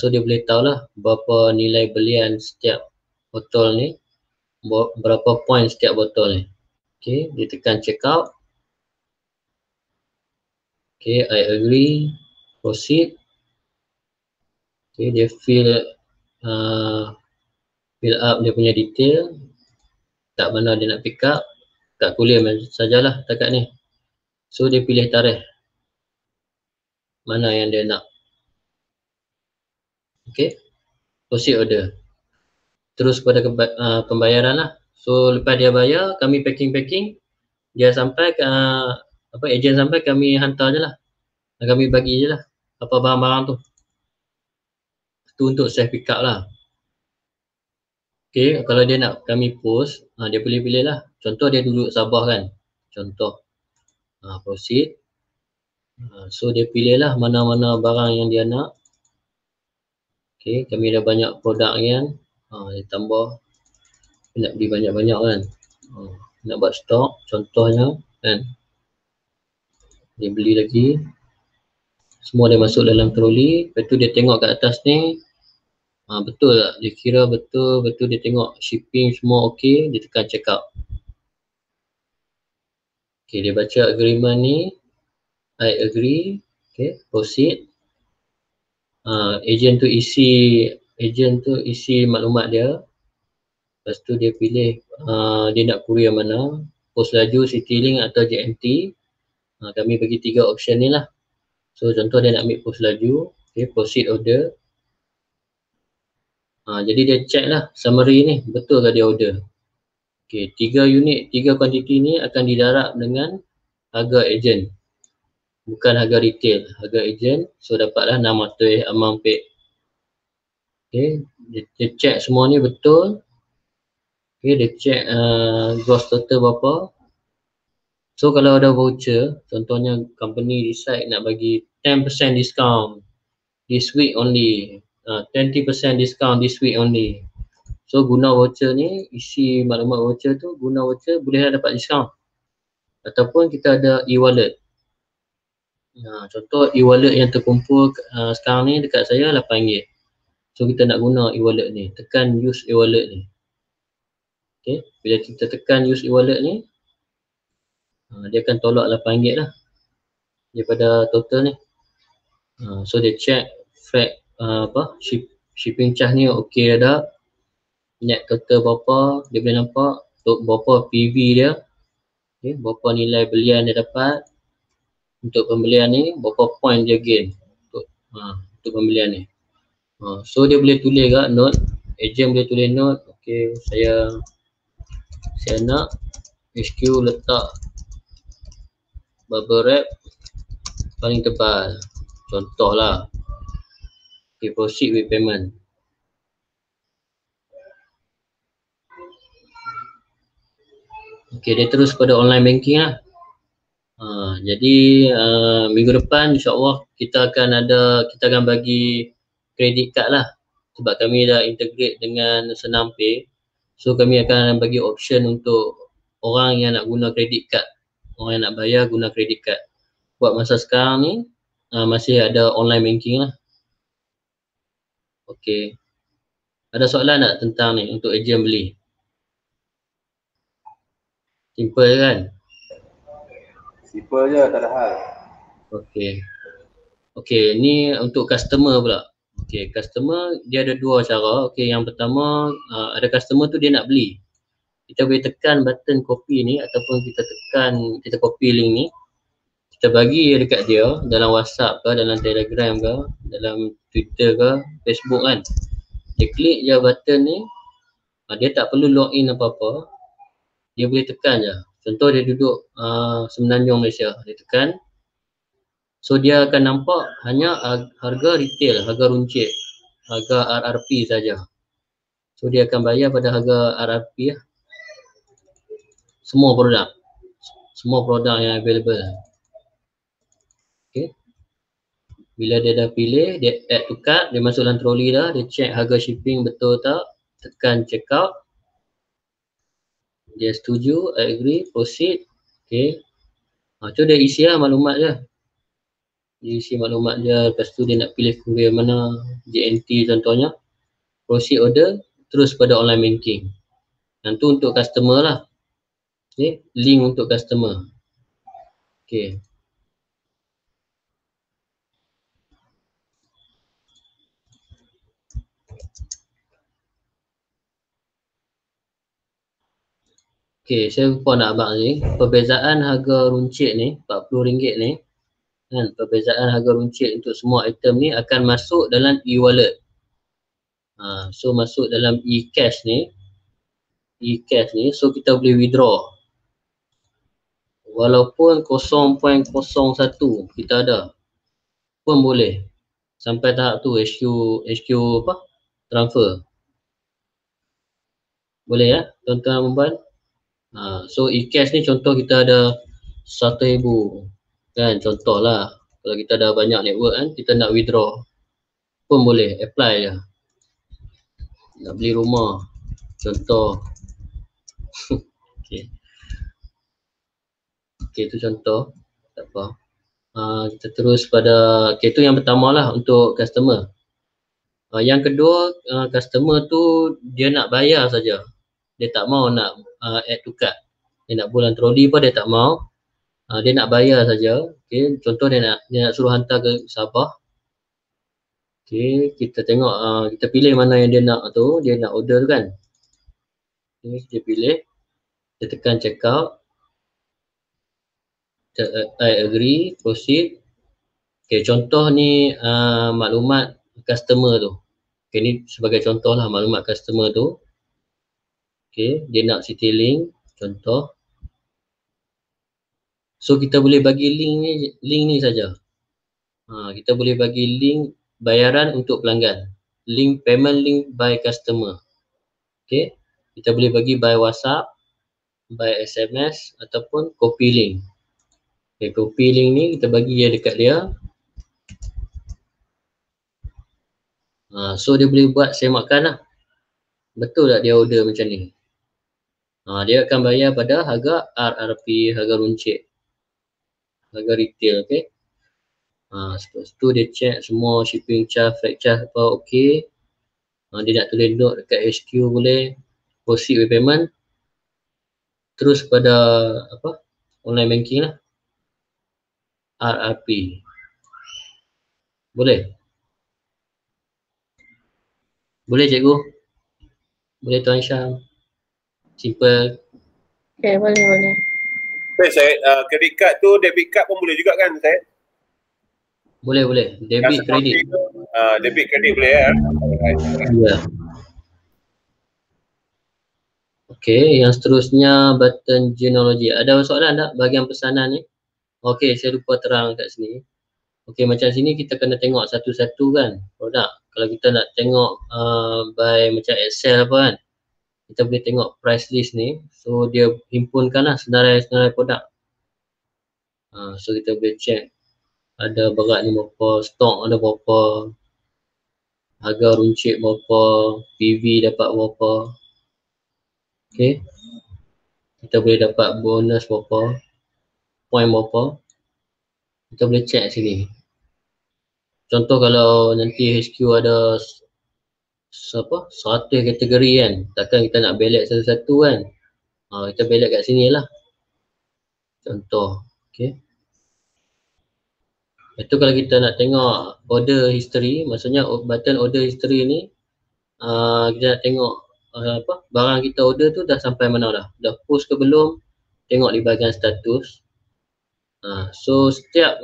So dia boleh tahulah berapa nilai belian setiap botol ni, berapa poin setiap botol ni. Okay, dia tekan check out. Okay, I agree, proceed. Okay, dia fill up dia punya detail, tak mana dia nak pick up, kat Kulim sajalah takat ni. So dia pilih tarikh mana yang dia nak. Okay, proceed order. Terus kepada pembayaran lah. So lepas dia bayar, kami packing, dia sampai ejen sampai, kami hantar je lah. Kami bagi je lah apa barang-barang tu. Tu untuk self pick up lah. Okay, kalau dia nak kami post, dia boleh pilih lah. Contoh dia duduk Sabah kan. Contoh. Proceed. So dia pilih lah mana-mana barang yang dia nak. Okay, kami ada banyak produk ni kan. Dia tambah. Nak beli banyak-banyak kan. Nak buat stok, contohnya kan. Dia beli lagi. Semua dia masuk dalam troli. Lepas tu dia tengok kat atas ni. Betul tak? Dia kira betul dia tengok shipping semua okey, dia tekan check out. Okay, dia baca agreement ni. I agree. Okay, proceed. Ejen tu isi maklumat dia. Lepas tu dia pilih dia nak courier mana, pos laju, Citylink atau JNT. Kami bagi 3 option ni lah. So contoh dia nak ambil pos laju. Okay, proceed order. Jadi dia check lah summary ni, betul ke dia order. Okay, 3 unit, 3 kuantiti ni akan didarab dengan harga ejen, bukan harga retail, harga ejen. So dapatlah 600 amount paid. Okay, dia check semua ni betul. Okay, dia check gross total berapa. So kalau ada voucher, contohnya company decide nak bagi 10% discount this week only, 20% discount this week only. So guna voucher ni, isi maklumat voucher tu, guna voucher boleh dapat diskaun. Ataupun kita ada e-wallet. Contoh e-wallet yang terkumpul sekarang ni dekat saya RM8. So kita nak guna e-wallet ni, tekan use e-wallet ni. Okay, bila kita tekan use e-wallet ni, dia akan tolak RM8 lah daripada total ni. So dia check freight, shipping charge ni okey ada, net total berapa, dia boleh nampak untuk berapa PV dia, berapa nilai belian dia dapat, untuk pembelian ni berapa point dia gain untuk pembelian ni. So dia boleh tulis kat note, agent boleh tulis note, okey saya nak HQ letak bubble wrap paling tebal, contohlah. Okay, proceed with payment. Okay, dia terus pada online banking lah. Jadi minggu depan insyaAllah kita akan bagi credit card lah, sebab kami dah integrate dengan Senam Pay. So kami akan bagi option untuk orang yang nak guna credit card, orang yang nak bayar guna credit card. Buat masa sekarang ni masih ada online banking lah. Okay, ada soalan tak tentang ni untuk ejen beli? Simple kan? Simple je, tak ada hal. Okay. Okay, ni untuk customer pula. Okay, customer dia ada dua cara. Okay, yang pertama ada customer tu dia nak beli. Kita boleh tekan button copy ni ataupun kita copy link ni. Kita bagi dekat dia dalam WhatsApp ke, dalam Telegram ke, dalam Twitter ke, Facebook kan. Dia klik je button ni, dia tak perlu login apa-apa. Dia boleh tekan je. Contoh dia duduk Semenanjung Malaysia, dia tekan. So dia akan nampak hanya harga retail, harga runcit, harga RRP saja. So dia akan bayar pada harga RRP lah. Semua produk yang available. Okay. Bila dia dah pilih, dia add to cart, dia masuk dalam troli dah, dia check harga shipping betul tak, tekan check out. Dia setuju, I agree, proceed. Okay. Tu dia isi lah maklumat je. Dia isi maklumat je, lepas tu dia nak pilih courier mana, JNT contohnya. Proceed order, terus pada online banking. Dan tu untuk customer lah. Okay. Link untuk customer. Okay. Okay, saya lupa nak abang ni. Perbezaan harga runcit ni, RM40 ni, kan, perbezaan harga runcit untuk semua item ni akan masuk dalam e-wallet. So masuk dalam e-cash ni, so kita boleh withdraw. Walaupun 0.01 kita ada, pun boleh. Sampai tahap tu HQ apa? Transfer. Boleh ya, tuan-tuan dan puan? So e-cash ni contoh kita ada 1,000 kan, contoh lah. Kalau kita ada banyak network kan, kita nak withdraw pun boleh, apply je. Nak beli rumah contoh. Okay. Okay, tu contoh, tak apa. Kita terus pada, okay, tu yang pertama lah untuk customer. Yang kedua, customer tu dia nak bayar saja. Dia tak mau nak add to cart. Dia nak bulan troli pun dia tak mau. Dia nak bayar saja. Okay, contoh dia nak suruh hantar ke Sabah. Okay, kita tengok, kita pilih mana yang dia nak tu, dia nak order kan. Okay, dia pilih, dia tekan check out. I agree, proceed. Okay, contoh ni maklumat customer tu. Okay, ni sebagai contoh lah maklumat customer tu. Okay, dia nak Citylink, contoh. So kita boleh bagi link ni saja. Kita boleh bagi link bayaran untuk pelanggan. Link payment link by customer. Okay, kita boleh bagi by WhatsApp, by SMS ataupun copy link. Okay, copy link ni kita bagi dia dekat dia. So dia boleh buat semakan lah. Betul tak dia order macam ni? Dia akan bayar pada harga RRP, harga runcit, harga retail, okay. Lepas tu dia check semua shipping charge, freight charge apa okay. Dia nak tulis note dekat HQ boleh. Proceed with payment. Terus pada apa? Online banking lah. RRP. Boleh? Boleh cikgu? Boleh Tuan Syam? Simple. Okay, boleh. Saya credit card tu, debit card pun boleh juga kan saya? Boleh. Debit, kredit. Debit kredit boleh ya? Ya. Okey, yang seterusnya button genealogy. Ada soalan tak bahagian pesanan ni? Okey, saya lupa terang kat sini. Okey, macam sini kita kena tengok satu-satu kan produk. Kalau kita nak tengok by macam Excel apa kan, kita boleh tengok price list ni. So dia himpunkan lah senarai-senarai produk. So kita boleh check ada berat ni berapa, stok ada berapa, harga runcit berapa, PV dapat berapa. Okey, kita boleh dapat bonus berapa, point berapa. Kita boleh check sini. Contoh kalau nanti HQ ada 100 kategori kan, takkan kita nak ballot satu-satu kan. Kita ballot kat sini lah. Contoh. Okay. Itu kalau kita nak tengok order history, maksudnya button order history ni, kita nak tengok barang kita order tu dah sampai mana dah. Dah post ke belum, tengok di bahagian status. So setiap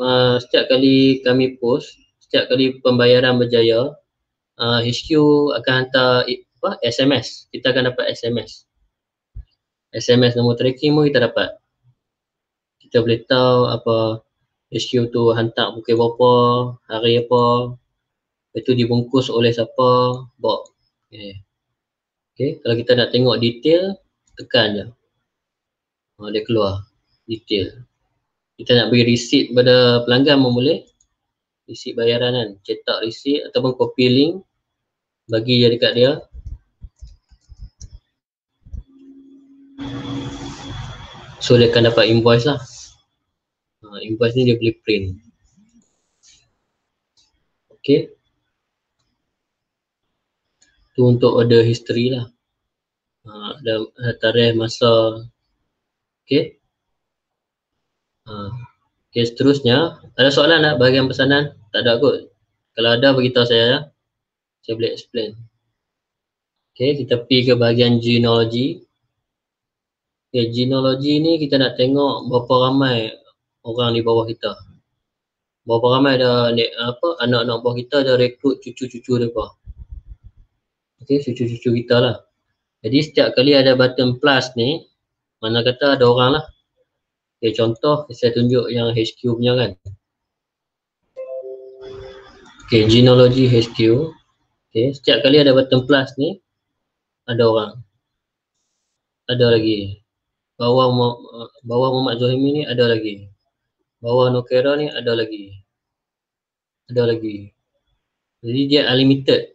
kali kami post, setiap kali pembayaran berjaya, HQ akan hantar SMS. Kita akan dapat SMS. SMS nombor tracking pun kita dapat. Kita boleh tahu apa HQ tu hantar pukul berapa, hari apa, itu dibungkus oleh siapa, bawa. Okay. Kalau kita nak tengok detail, tekan je. Dia keluar detail. Kita nak bagi receipt pada pelanggan pun boleh. Receipt bayaran kan, cetak receipt ataupun copy link, bagi je dekat dia. So dia akan dapat invoice lah. Invoice ni dia boleh print. Okay. Tu untuk order history lah. Ada tarikh, masa. Okay. Okay, seterusnya. Ada soalan tak bahagian pesanan? Tak ada kot. Kalau ada beritahu saya ya. Saya boleh explain. Okay, kita pergi ke bahagian genealogy. Okay, genealogy ni kita nak tengok berapa ramai orang di bawah kita. Berapa ramai ada anak-anak bawah kita ada rekrut cucu-cucu mereka. Okay, cucu-cucu kita lah. Jadi setiap kali ada button plus ni, mana kata ada orang lah. Okay, contoh saya tunjuk yang HQ punya kan. Okay, genealogy HQ. Okay, setiap kali ada button plus ni, ada orang. Ada lagi. Bawah Muhammad Zohimi ni ada lagi. Bawah Nukera ni ada lagi. Ada lagi. Jadi dia unlimited.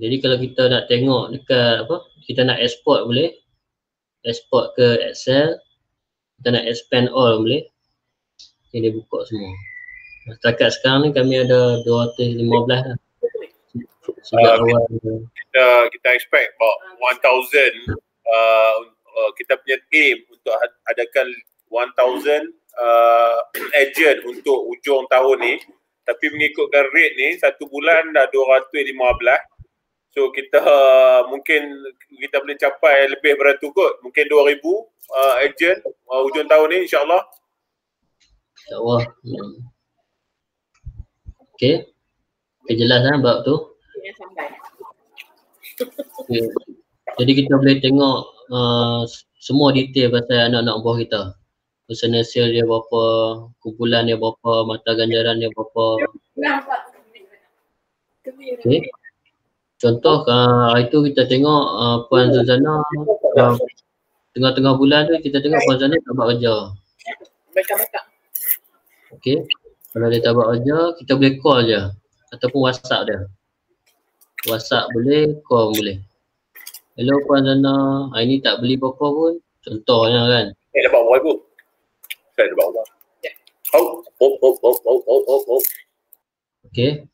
Jadi kalau kita nak tengok dekat kita nak export boleh. Export ke Excel. Kita nak expand all boleh. Okay, dia buka semua. Setakat sekarang ni kami ada 215 lah. Sejak awal kita expect about 1000. Kita punya aim untuk adakan 1000 agent untuk hujung tahun ni, tapi mengikutkan rate ni satu bulan dah 215. So kita mungkin kita boleh capai lebih beratus kot, mungkin 2000 agent hujung tahun ni insyaAllah. InsyaAllah. Okay. Jelas kan bab tu? Okay. Jadi kita boleh tengok semua detail pasal anak-anak buah kita. Personal sale dia berapa, kumpulan dia berapa, mata ganjaran dia berapa. Okay. Contoh hari tu kita tengok Puan Zuzana tengah-tengah bulan tu kita tengok Puan Zuzana tak buat kerja. Okay. Kalau dia tak buat kerja, kita boleh call je ataupun WhatsApp dia. WhatsApp boleh, call boleh. Hello Puan Zana, hari ni tak beli apa-apa pun. Contohnya kan. Dapat awal pun. Saya dapat awal. Okay.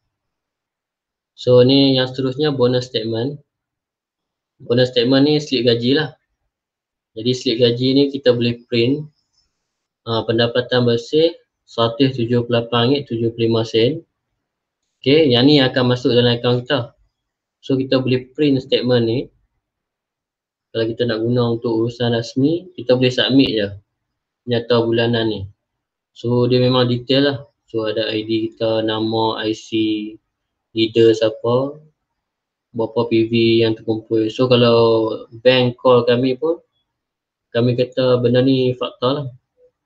So ni yang seterusnya bonus statement. Bonus statement ni slip gaji lah. Jadi slip gaji ni kita boleh print. Pendapatan bersih RM178.75. Okay, yang ni akan masuk dalam akaun kita. So kita boleh print statement ni. Kalau kita nak guna untuk urusan rasmi, kita boleh submit je nyata bulanan ni. So dia memang detail lah. So ada ID kita, nama, IC, leader siapa, berapa PV yang terkumpul. So kalau bank call kami pun, kami kata benda ni fakta lah.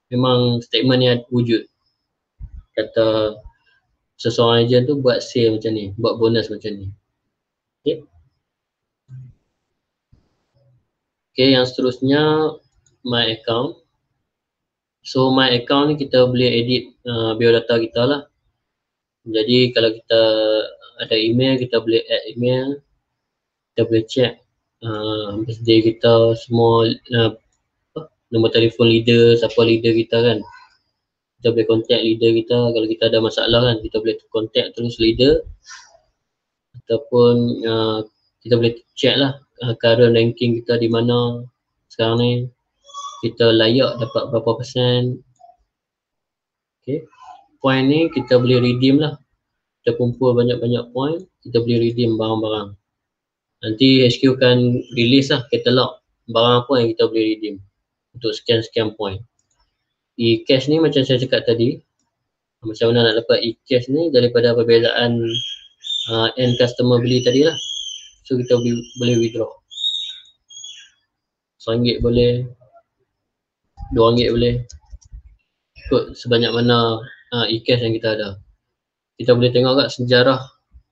Memang statement ni wujud. Kata seseorang ejen tu buat sale macam ni, buat bonus macam ni. Okay. Okay, yang seterusnya my account. So my account ni kita boleh edit biodata kita lah. Jadi kalau kita ada email, kita boleh add email. Kita boleh check birthday kita, semua nombor telefon leader, siapa leader kita kan. Kita boleh contact leader kita kalau kita ada masalah kan, kita boleh contact terus leader. Ataupun kita boleh check lah current ranking kita di mana sekarang ni, kita layak dapat berapa persen. Okay. Point ni kita boleh redeem lah. Kita kumpul banyak-banyak point, kita boleh redeem barang-barang. Nanti HQ akan release lah katalog barang apa yang kita boleh redeem untuk sekian-sekian point. E-cash ni macam saya cakap tadi, macam mana nak dapat e-cash ni daripada perbezaan end customer beli tadi lah. So kita boleh withdraw RM1 boleh, RM2 boleh, ikut sebanyak mana e-cash yang kita ada. Kita boleh tengok kat sejarah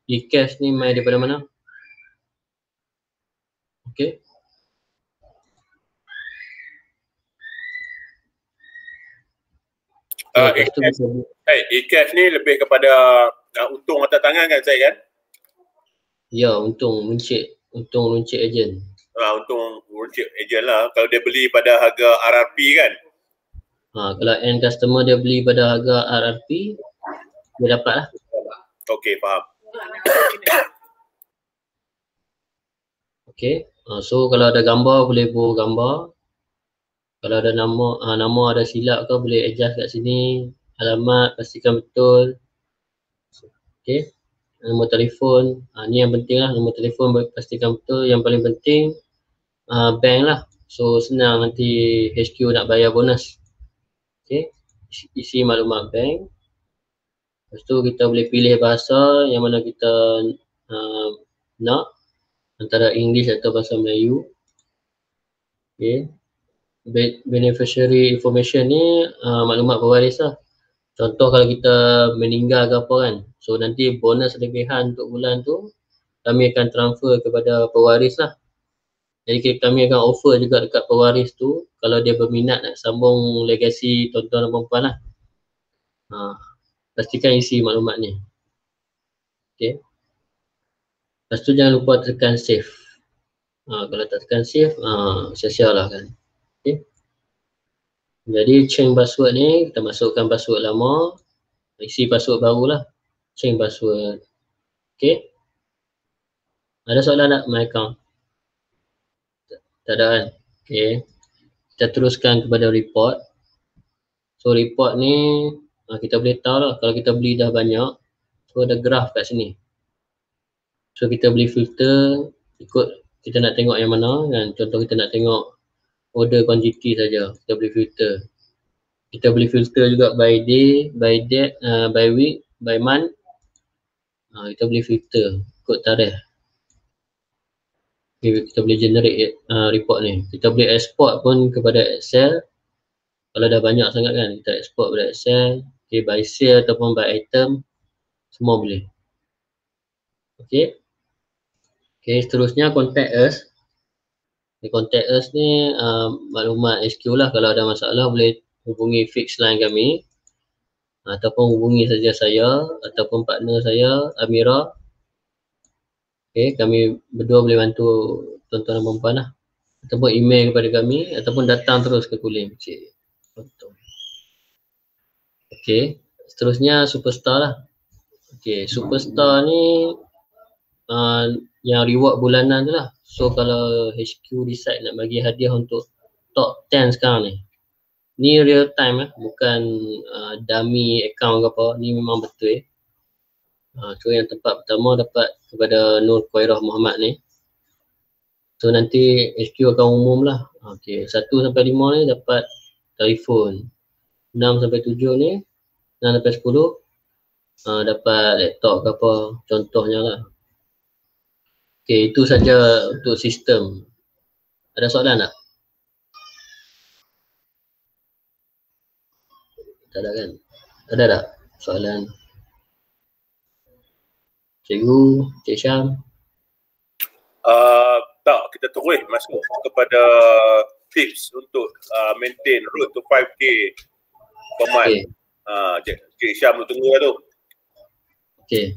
e-cash ni main daripada mana. Okay. E-cash ni lebih kepada untung atas tangan kan saya kan? Ya, untung runcit ejen. Untung runcit ejen lah kalau dia beli pada harga RRP kan? Kalau end customer dia beli pada harga RRP, dia dapat lah. Okay, faham. Okay, so kalau ada gambar boleh buat gambar. Kalau ada nama ada silap ke boleh adjust kat sini. Alamat pastikan betul. Okay, nombor telefon, ni yang penting lah, nombor telefon pastikan betul. Yang paling penting bank lah. So senang nanti HQ nak bayar bonus. Okay, isi maklumat bank. Lepas tu kita boleh pilih bahasa yang mana kita nak, antara English atau bahasa Melayu. Okay, beneficiary information ni maklumat pewaris lah. Contoh kalau kita meninggal ke apa kan, so nanti bonus lebihan untuk bulan tu kami akan transfer kepada pewaris lah. Jadi kami akan offer juga dekat pewaris tu kalau dia berminat nak sambung legasi tuan-tuan dan puan-puan lah. Pastikan isi maklumat ni. Okay. Lepas tu jangan lupa tekan save. Kalau tak tekan save, sia-sia lah kan. Okay. Jadi change password ni, kita masukkan password lama, isi password baru lah. Change password. Okay. Ada soalan tak my account? Tak ada kan? Okay. Kita teruskan kepada report. So report ni kita boleh tahu lah kalau kita beli dah banyak. So ada graph kat sini. So kita boleh filter ikut kita nak tengok yang mana kan. Contoh kita nak tengok order quantity saja, kita boleh filter. Kita boleh filter juga by day, by date, by week, by month. Kita boleh filter ikut tarikh. Kita boleh generate report ni. Kita boleh export pun kepada Excel. Kalau dah banyak sangat kan, kita export kepada Excel. Okay, by sale ataupun by item, semua boleh. Okay. Okay, seterusnya contact us. Contact us ni maklumat SQ lah. Kalau ada masalah boleh hubungi fix line kami. Ataupun hubungi saja saya ataupun partner saya, Amira. Okay, kami berdua boleh bantu tuan-tuan dan puan-puan lah. Ataupun email kepada kami ataupun datang terus ke Kulim. Okay, seterusnya Superstar lah. Okay, Superstar ni yang reward bulanan tu lah. So kalau HQ decide nak bagi hadiah untuk top 10 sekarang ni real time bukan dummy account ke apa, ni memang betul So yang tempat pertama dapat kepada Nur Khairah Muhammad ni. So nanti HQ akan umum lah. Okay, 1 sampai 5 ni dapat telefon. 6 sampai 7 ni, 6 sampai 10 dapat laptop ke apa, contohnya lah. Okay, itu saja untuk sistem. Ada soalan tak? Tak ada kan? Ada tak soalan? Cikgu, Cik Syam? Tak, kita terus masuk kepada tips untuk maintain road to 5K per month. Cik Syam tu tunggu lah tu. Okay,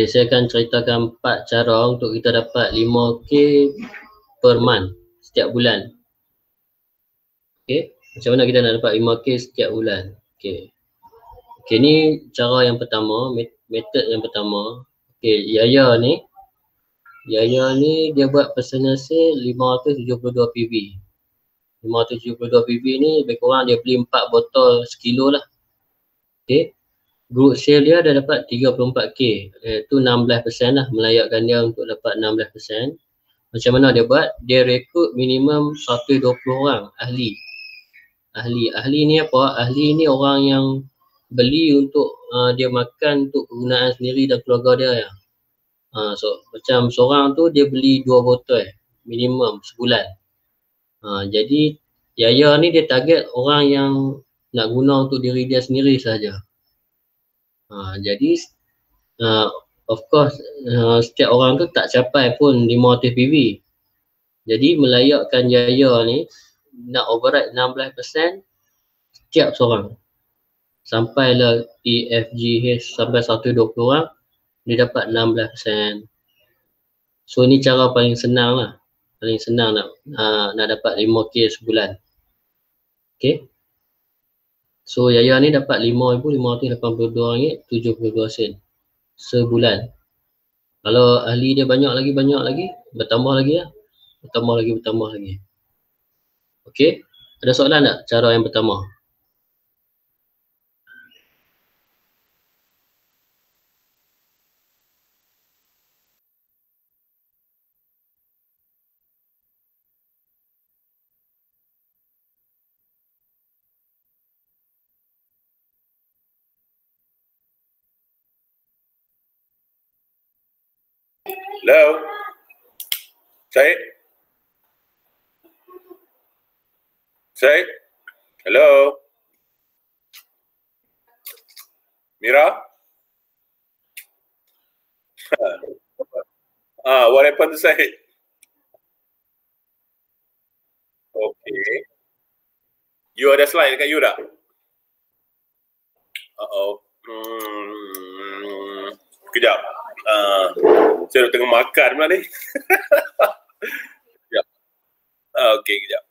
saya akan ceritakan 4 cara untuk kita dapat 5K per month setiap bulan. Okay, macam mana kita nak dapat 5K setiap bulan? Okay, ni cara yang pertama, method yang pertama. Okay, Yaya ni dia buat personal sale 572 PB. 572 PB ni lebih kurang dia beli 4 botol sekilo lah. Okay, group sale dia dah dapat 34K, iaitu 16% lah, melayakkan dia untuk dapat 16%. Macam mana dia buat? Dia rekrut minimum 120 orang ahli. Ahli ni apa? Ahli ni orang yang beli untuk dia makan untuk kegunaan sendiri dan keluarga dia ya. So macam seorang tu dia beli 2 botol minimum sebulan. Jadi Yaya ni dia target orang yang nak guna untuk diri dia sendiri saja. Jadi of course setiap orang tu tak capai pun 500 PB. Jadi melayakkan Yaya ni nak override 16% setiap seorang. Sampailah EFGH sampai 120 orang, dia dapat 16%. So ni cara paling senang lah. Paling senang nak dapat 5K sebulan. Okay. So Yaya ni dapat RM5,582.72 sebulan. Kalau ahli dia banyak lagi, bertambah lagi lah. Bertambah lagi. Okay. Ada soalan tak cara yang pertama? Hello? Syed? Hello? Mira? What happened to Syed? Okay. You ada slide dekat you tak? Kejap. Saya tengah makan pula ni. Kejap. Okay, kejap.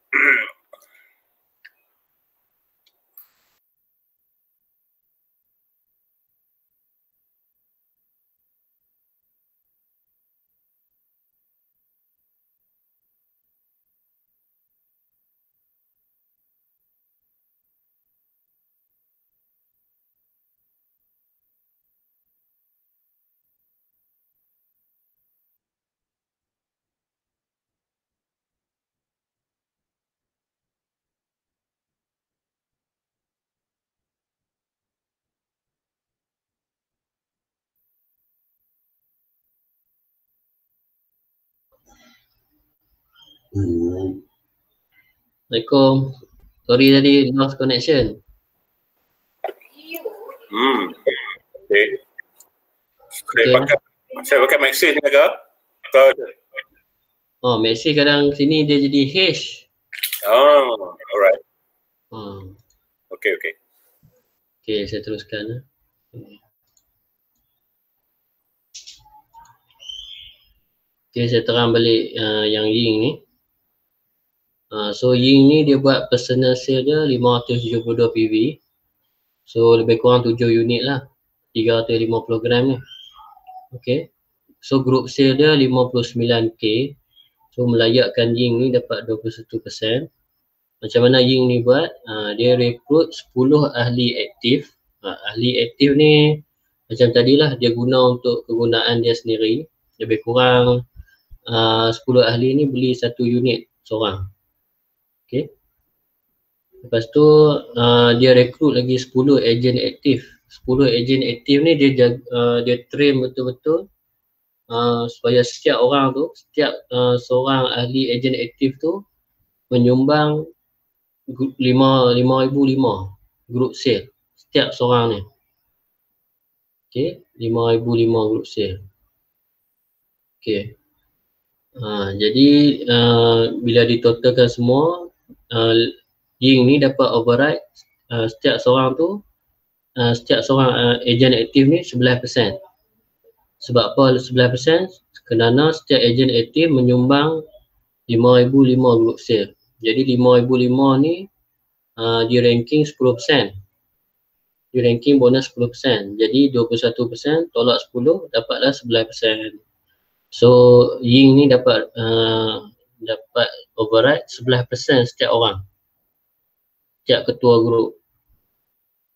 Assalamualaikum. Sorry tadi lost connection. Okay. Saya pakai Maxis ni ke? Maxis kadang sini dia jadi H. Alright. Okay. Okay, saya teruskan. Okay, saya terang balik yang Ying ni. So Ying ni dia buat personal sale dia 572 PB. So lebih kurang 7 unit lah, 350 gram ni. Okay. So group sale dia 59K. So melayakkan Ying ni dapat 21%. Macam mana Ying ni buat? Dia rekrut 10 ahli aktif. Ahli aktif ni Macam tadilah dia guna untuk kegunaan dia sendiri. Lebih kurang 10 ahli ni beli 1 unit seorang. Okay. Lepas tu dia rekrut lagi 10 ejen aktif. 10 ejen aktif ni dia train betul-betul supaya setiap orang tu, setiap seorang ahli ejen aktif tu menyumbang 5,005 group sale setiap seorang ni. Okey, 5,005 group sale. Okey. Jadi bila ditotalkan semua, Ying ni dapat override setiap seorang tu, setiap seorang ejen aktif ni 11%. Sebab apa 11%? Kerana setiap ejen aktif menyumbang 5,005 group sale. Jadi 5,005 ni di ranking 10%. Di ranking bonus 10%. Jadi 21% tolak 10 dapatlah 11%. So Ying ni dapat override 11% setiap orang. Setiap ketua grup.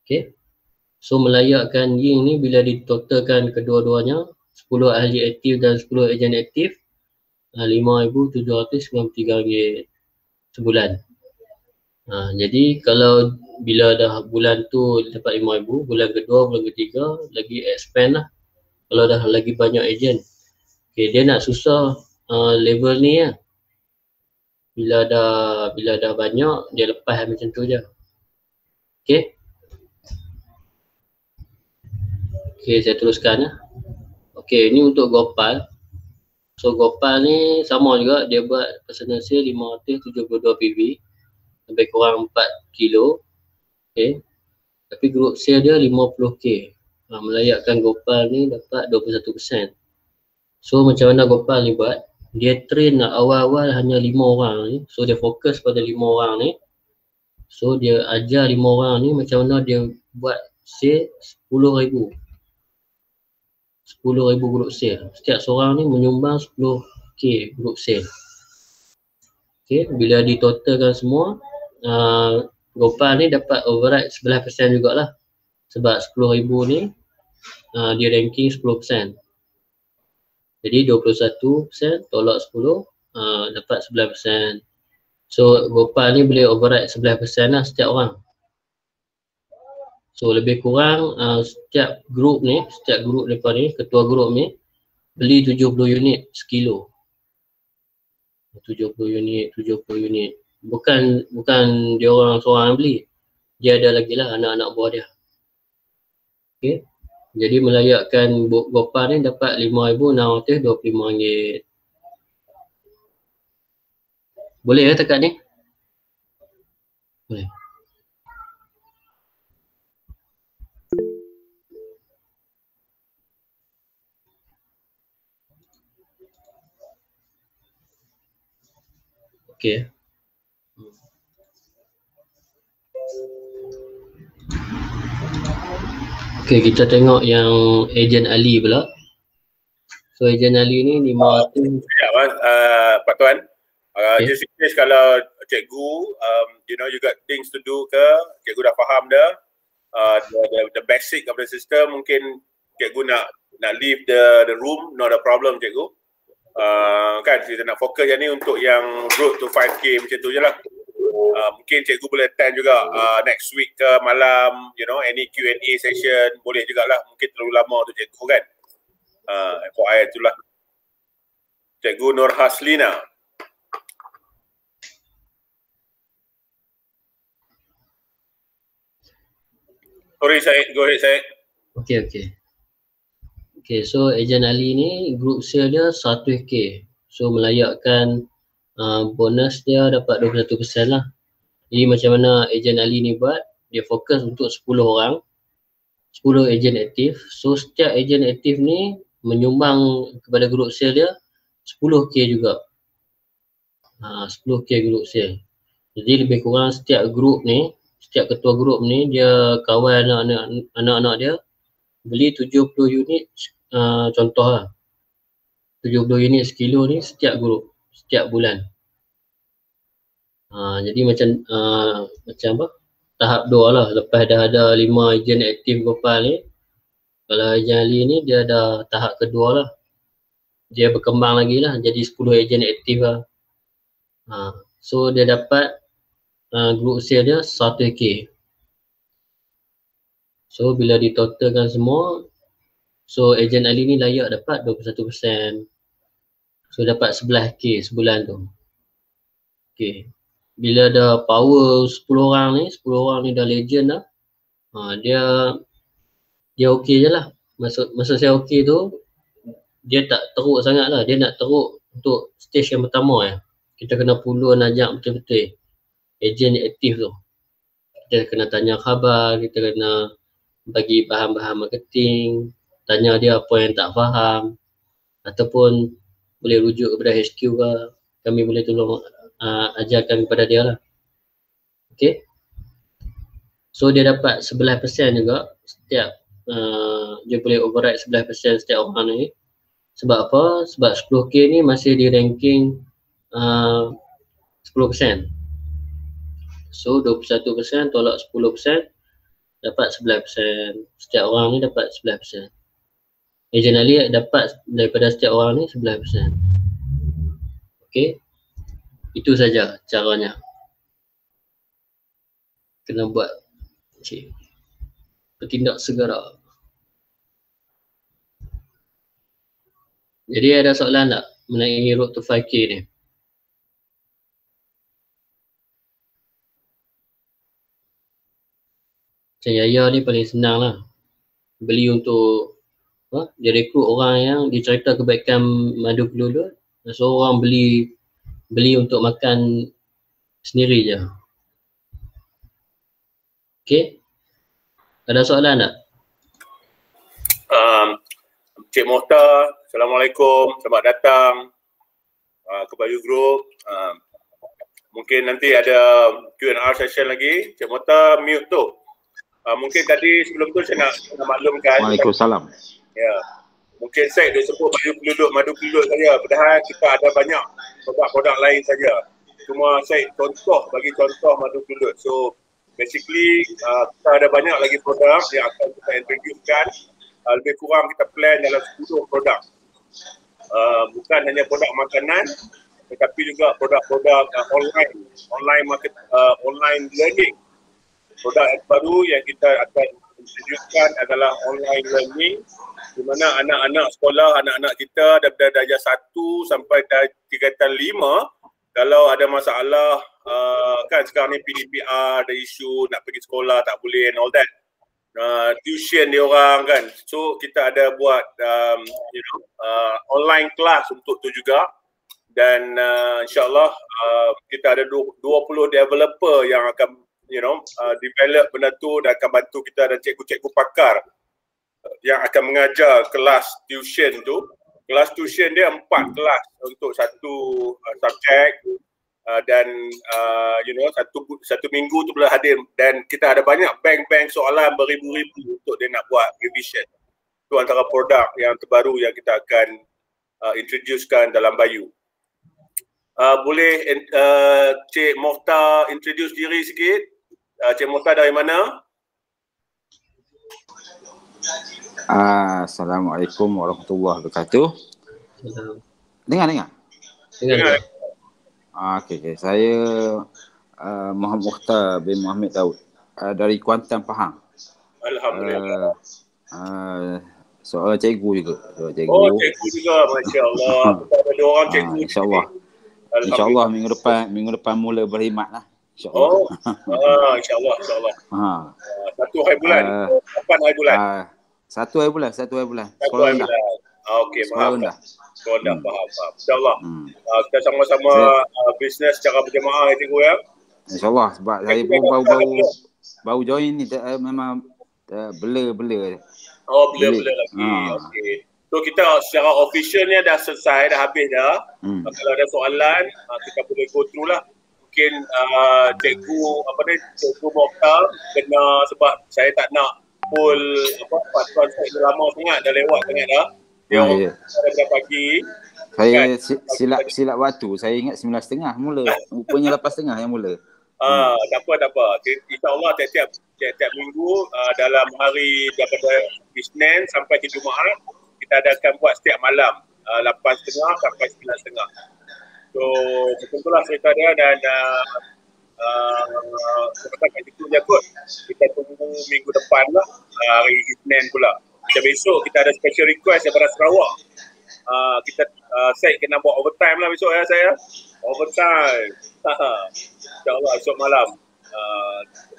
Okay. So melayakkan Ying ni bila ditotalkan kedua-duanya 10 ahli aktif dan 10 ejen aktif RM5,793 sebulan. Jadi kalau bila dah bulan tu dapat 5,000, bulan kedua, bulan ketiga lagi expand lah. Kalau dah lagi banyak ejen. Okay, dia nak susah level ni lah. Bila dah banyak dia lepas macam tu je. Okay. Okay, saya teruskan lah. Okay, ni untuk Gopal. So Gopal ni sama juga, dia buat personal sale 572 PV. Lebih kurang 4 kilo. Okay. Tapi group sale dia 50k. Melayakkan Gopal ni dapat 21%. So macam mana Gopal ni buat? Dia train awal-awal hanya 5 orang ni. So dia fokus pada 5 orang ni. So dia ajar 5 orang ni macam mana dia buat sale 10,000. 10,000 group sale. Setiap seorang ni menyumbang 10k group sale. Okay, bila ditotalkan semua, Gopal ni dapat override 11% jugalah. Sebab 10,000 ni dia ranking 10%. Jadi 21% tolak 10 dapat 11%. So Gopal ni boleh override 11% lah setiap orang. So lebih kurang setiap grup mereka ni, ketua grup ni beli 70 unit sekilo. 70 unit. Bukan dia orang seorang yang beli. Dia ada lagi lah anak-anak buah dia. Okay. Jadi melayakkan Gopal ni dapat RM5,625. Boleh ke tekan ni? Boleh. Okay. Okay, kita tengok yang ejen Ali pula. So ejen Ali ni 500. Pak Tuan, just in case kalau cikgu, you got things to do ke, cikgu dah faham dah, the basic of the system, mungkin cikgu nak leave the room, not a problem cikgu. Kan kita nak fokus yang ni untuk yang road to 5k macam tu je lah. Mungkin cikgu boleh attend juga next week ke malam, any Q&A session boleh jugalah. Mungkin terlalu lama untuk cikgu kan. FYI itulah. Cikgu Nur Haslina. Sorry Syed, go ahead Syed. Okay, so ejen Ali ni group sale dia 100k. So melayakkan bonus dia dapat 21% lah. Jadi macam mana ejen Ali ni buat? Dia fokus untuk 10 orang, 10 ejen aktif. So setiap ejen aktif ni menyumbang kepada group sale dia 10k juga. 10k group sale. Jadi lebih kurang setiap grup ni, setiap ketua grup ni dia kawal anak-anak dia beli 70 unit, contoh lah 70 unit sekilo ni setiap grup, setiap bulan. Jadi macam apa, tahap 2 lah. Lepas dah ada 5 ejen aktif Gopal ni, Kalau ejen ahli ni dia dah tahap kedua lah. Dia berkembang lagi lah, jadi 10 ejen aktif lah. So dia dapat group sale dia 100k. So bila ditotalkan semua, so ejen ahli ni layak dapat 21%. So dapat 11k sebulan tu. Okay. Bila dah power 10 orang ni dah legend dah. Dia okey je lah. Maksud saya okey tu, dia tak teruk sangat lah. Dia nak teruk untuk stage yang pertama ya. Kita kena pulun ajak betul-betul ejen aktif tu. Kita kena tanya khabar, kita kena bagi bahan-bahan marketing, tanya dia apa yang tak faham, ataupun boleh rujuk kepada HQ ke, kami boleh tolong ajarkan kepada dia lah. Okay. So dia dapat 11% juga setiap dia boleh override 11% setiap orang ni. Sebab apa? Sebab 10k ni masih di ranking 10%. So 21% tolak 10% dapat 11%. Setiap orang ni dapat 11%. Ejen ahli dapat daripada setiap orang ni 11%. Okay. Itu saja caranya. Kena buat bertindak segera. Jadi ada soalan tak mengenai road to 5k ni? Macam Yaya ni paling senang lah. Beli untuk dia rekrut orang yang dicerita kebaikan madu kelulut. So orang beli untuk makan sendiri je. Okay. Ada soalan tak? Cik Mohtar, Assalamualaikum, selamat datang ke Bayu Group. Mungkin nanti ada Q&A session lagi. Cik Mohtar mute tu. Mungkin tadi sebelum tu saya nak maklumkan. Waalaikumsalam. Ya. Mungkin saya dah sebut madu kelulut saja. Padahal kita ada banyak produk-produk lain saja. Cuma saya bagi contoh madu kelulut. So basically kita ada banyak lagi produk yang akan kita introducekan. Lebih kurang kita plan dalam 10 produk. Bukan hanya produk makanan, tetapi juga produk-produk online market, online learning. Produk yang baru yang kita akan introducekan adalah online learning, di mana anak-anak sekolah, anak-anak kita daripada darjah 1 sampai tingkatan 5, kalau ada masalah, kan sekarang ni PDPR ada isu nak pergi sekolah tak boleh and all that. Tuition dia orang kan. So kita ada buat online class untuk tu juga. Dan insyaAllah kita ada 20 developer yang akan develop benda tu dan akan bantu kita, dan cikgu-cikgu pakar yang akan mengajar kelas tuition tu. Kelas tuition dia 4 kelas untuk satu subjek. Dan satu minggu tu boleh hadir, dan kita ada banyak bank soalan beribu-ribu untuk dia nak buat revision. Itu antara produk yang terbaru yang kita akan introducekan dalam Bayu. Boleh Cik Mohtar introduce diri sikit? Cik Mohtar dari mana? Assalamualaikum warahmatullahi wabarakatuh. Dengar? Dengar. Okay. Saya Muhammad Mukhtar bin Muhammad Daud dari Kuantan, Pahang. Alhamdulillah. Soal cikgu juga. Oh, cikgu juga, Masya Allah. Kita ada 2 orang cikgu. InsyaAllah minggu depan mula berkhidmat lah. InsyaAllah. InsyaAllah. Satu hari bulan. 8 hari bulan. Satu hari bulan. Sekolah rendah. Okey, faham. Sekolah rendah, faham. InsyaAllah. Kita sama-sama bisnes secara berjemaah ya cikgu ya. InsyaAllah, sebab saya pun baru join ni memang bela-bela. Oh, bela-bela lagi. Okey. So kita secara officialnya dah selesai, dah habis dah. Kalau ada soalan, kita boleh go through lah. Mungkin cikgu Mohtar kena, sebab saya tak nak full patuan saya lama sangat, dah lewat sangat dah. Dia dah pagi. Saya silap waktu. Saya ingat 9.30 mula. Rupanya 8.30 yang mula. Tak apa. InsyaAllah tiap-tiap minggu dalam hari daripada Isnin sampai ke Jumaat kita akan buat setiap malam 8.30 sampai 9.30. So betul lah cerita dia dan sebab kat situ je kot. Kita tunggu minggu depan lah, hari Isnin pula. Macam besok kita ada special request daripada Sarawak. Kita saya kena buat overtime lah besok ya saya. Overtime. InsyaAllah esok malam.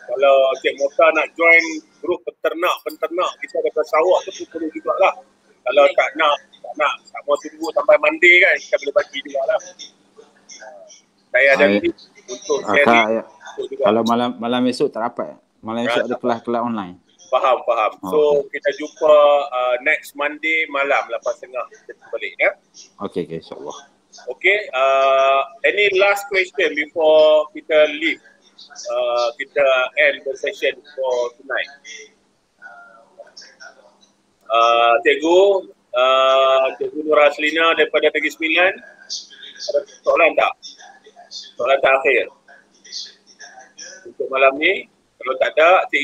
Kalau Cik Mota nak join grup penternak kita dekat Sarawak tu perlu jugalah. Kalau tak nak mau tunggu sampai Monday kan, kita boleh bagi jugalah. Saya ada untuk sharing. Kalau malam esok tak dapat. Malam esok ada kelas online. Faham. So kita jumpa next Monday malam 8.30 kita balik ya. Okay, insyaAllah. Okay, any last question before kita leave? Kita end the session for tonight. Cikgu Nur Aslina daripada Negeri Sembilan, ada soalan tak? Soalan terakhir untuk malam ni. Kalau tak ada, Cik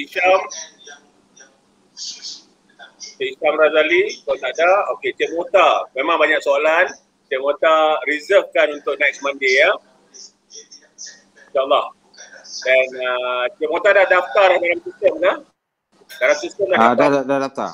Hisham Razali, kalau tak ada, okey, Cik Mota, memang banyak soalan. Cik Mota reservekan untuk next Monday ya. InsyaAllah. Dan Cik Mota dah daftar dalam sistem kan? Dalam sistem dah daftar? Dah daftar.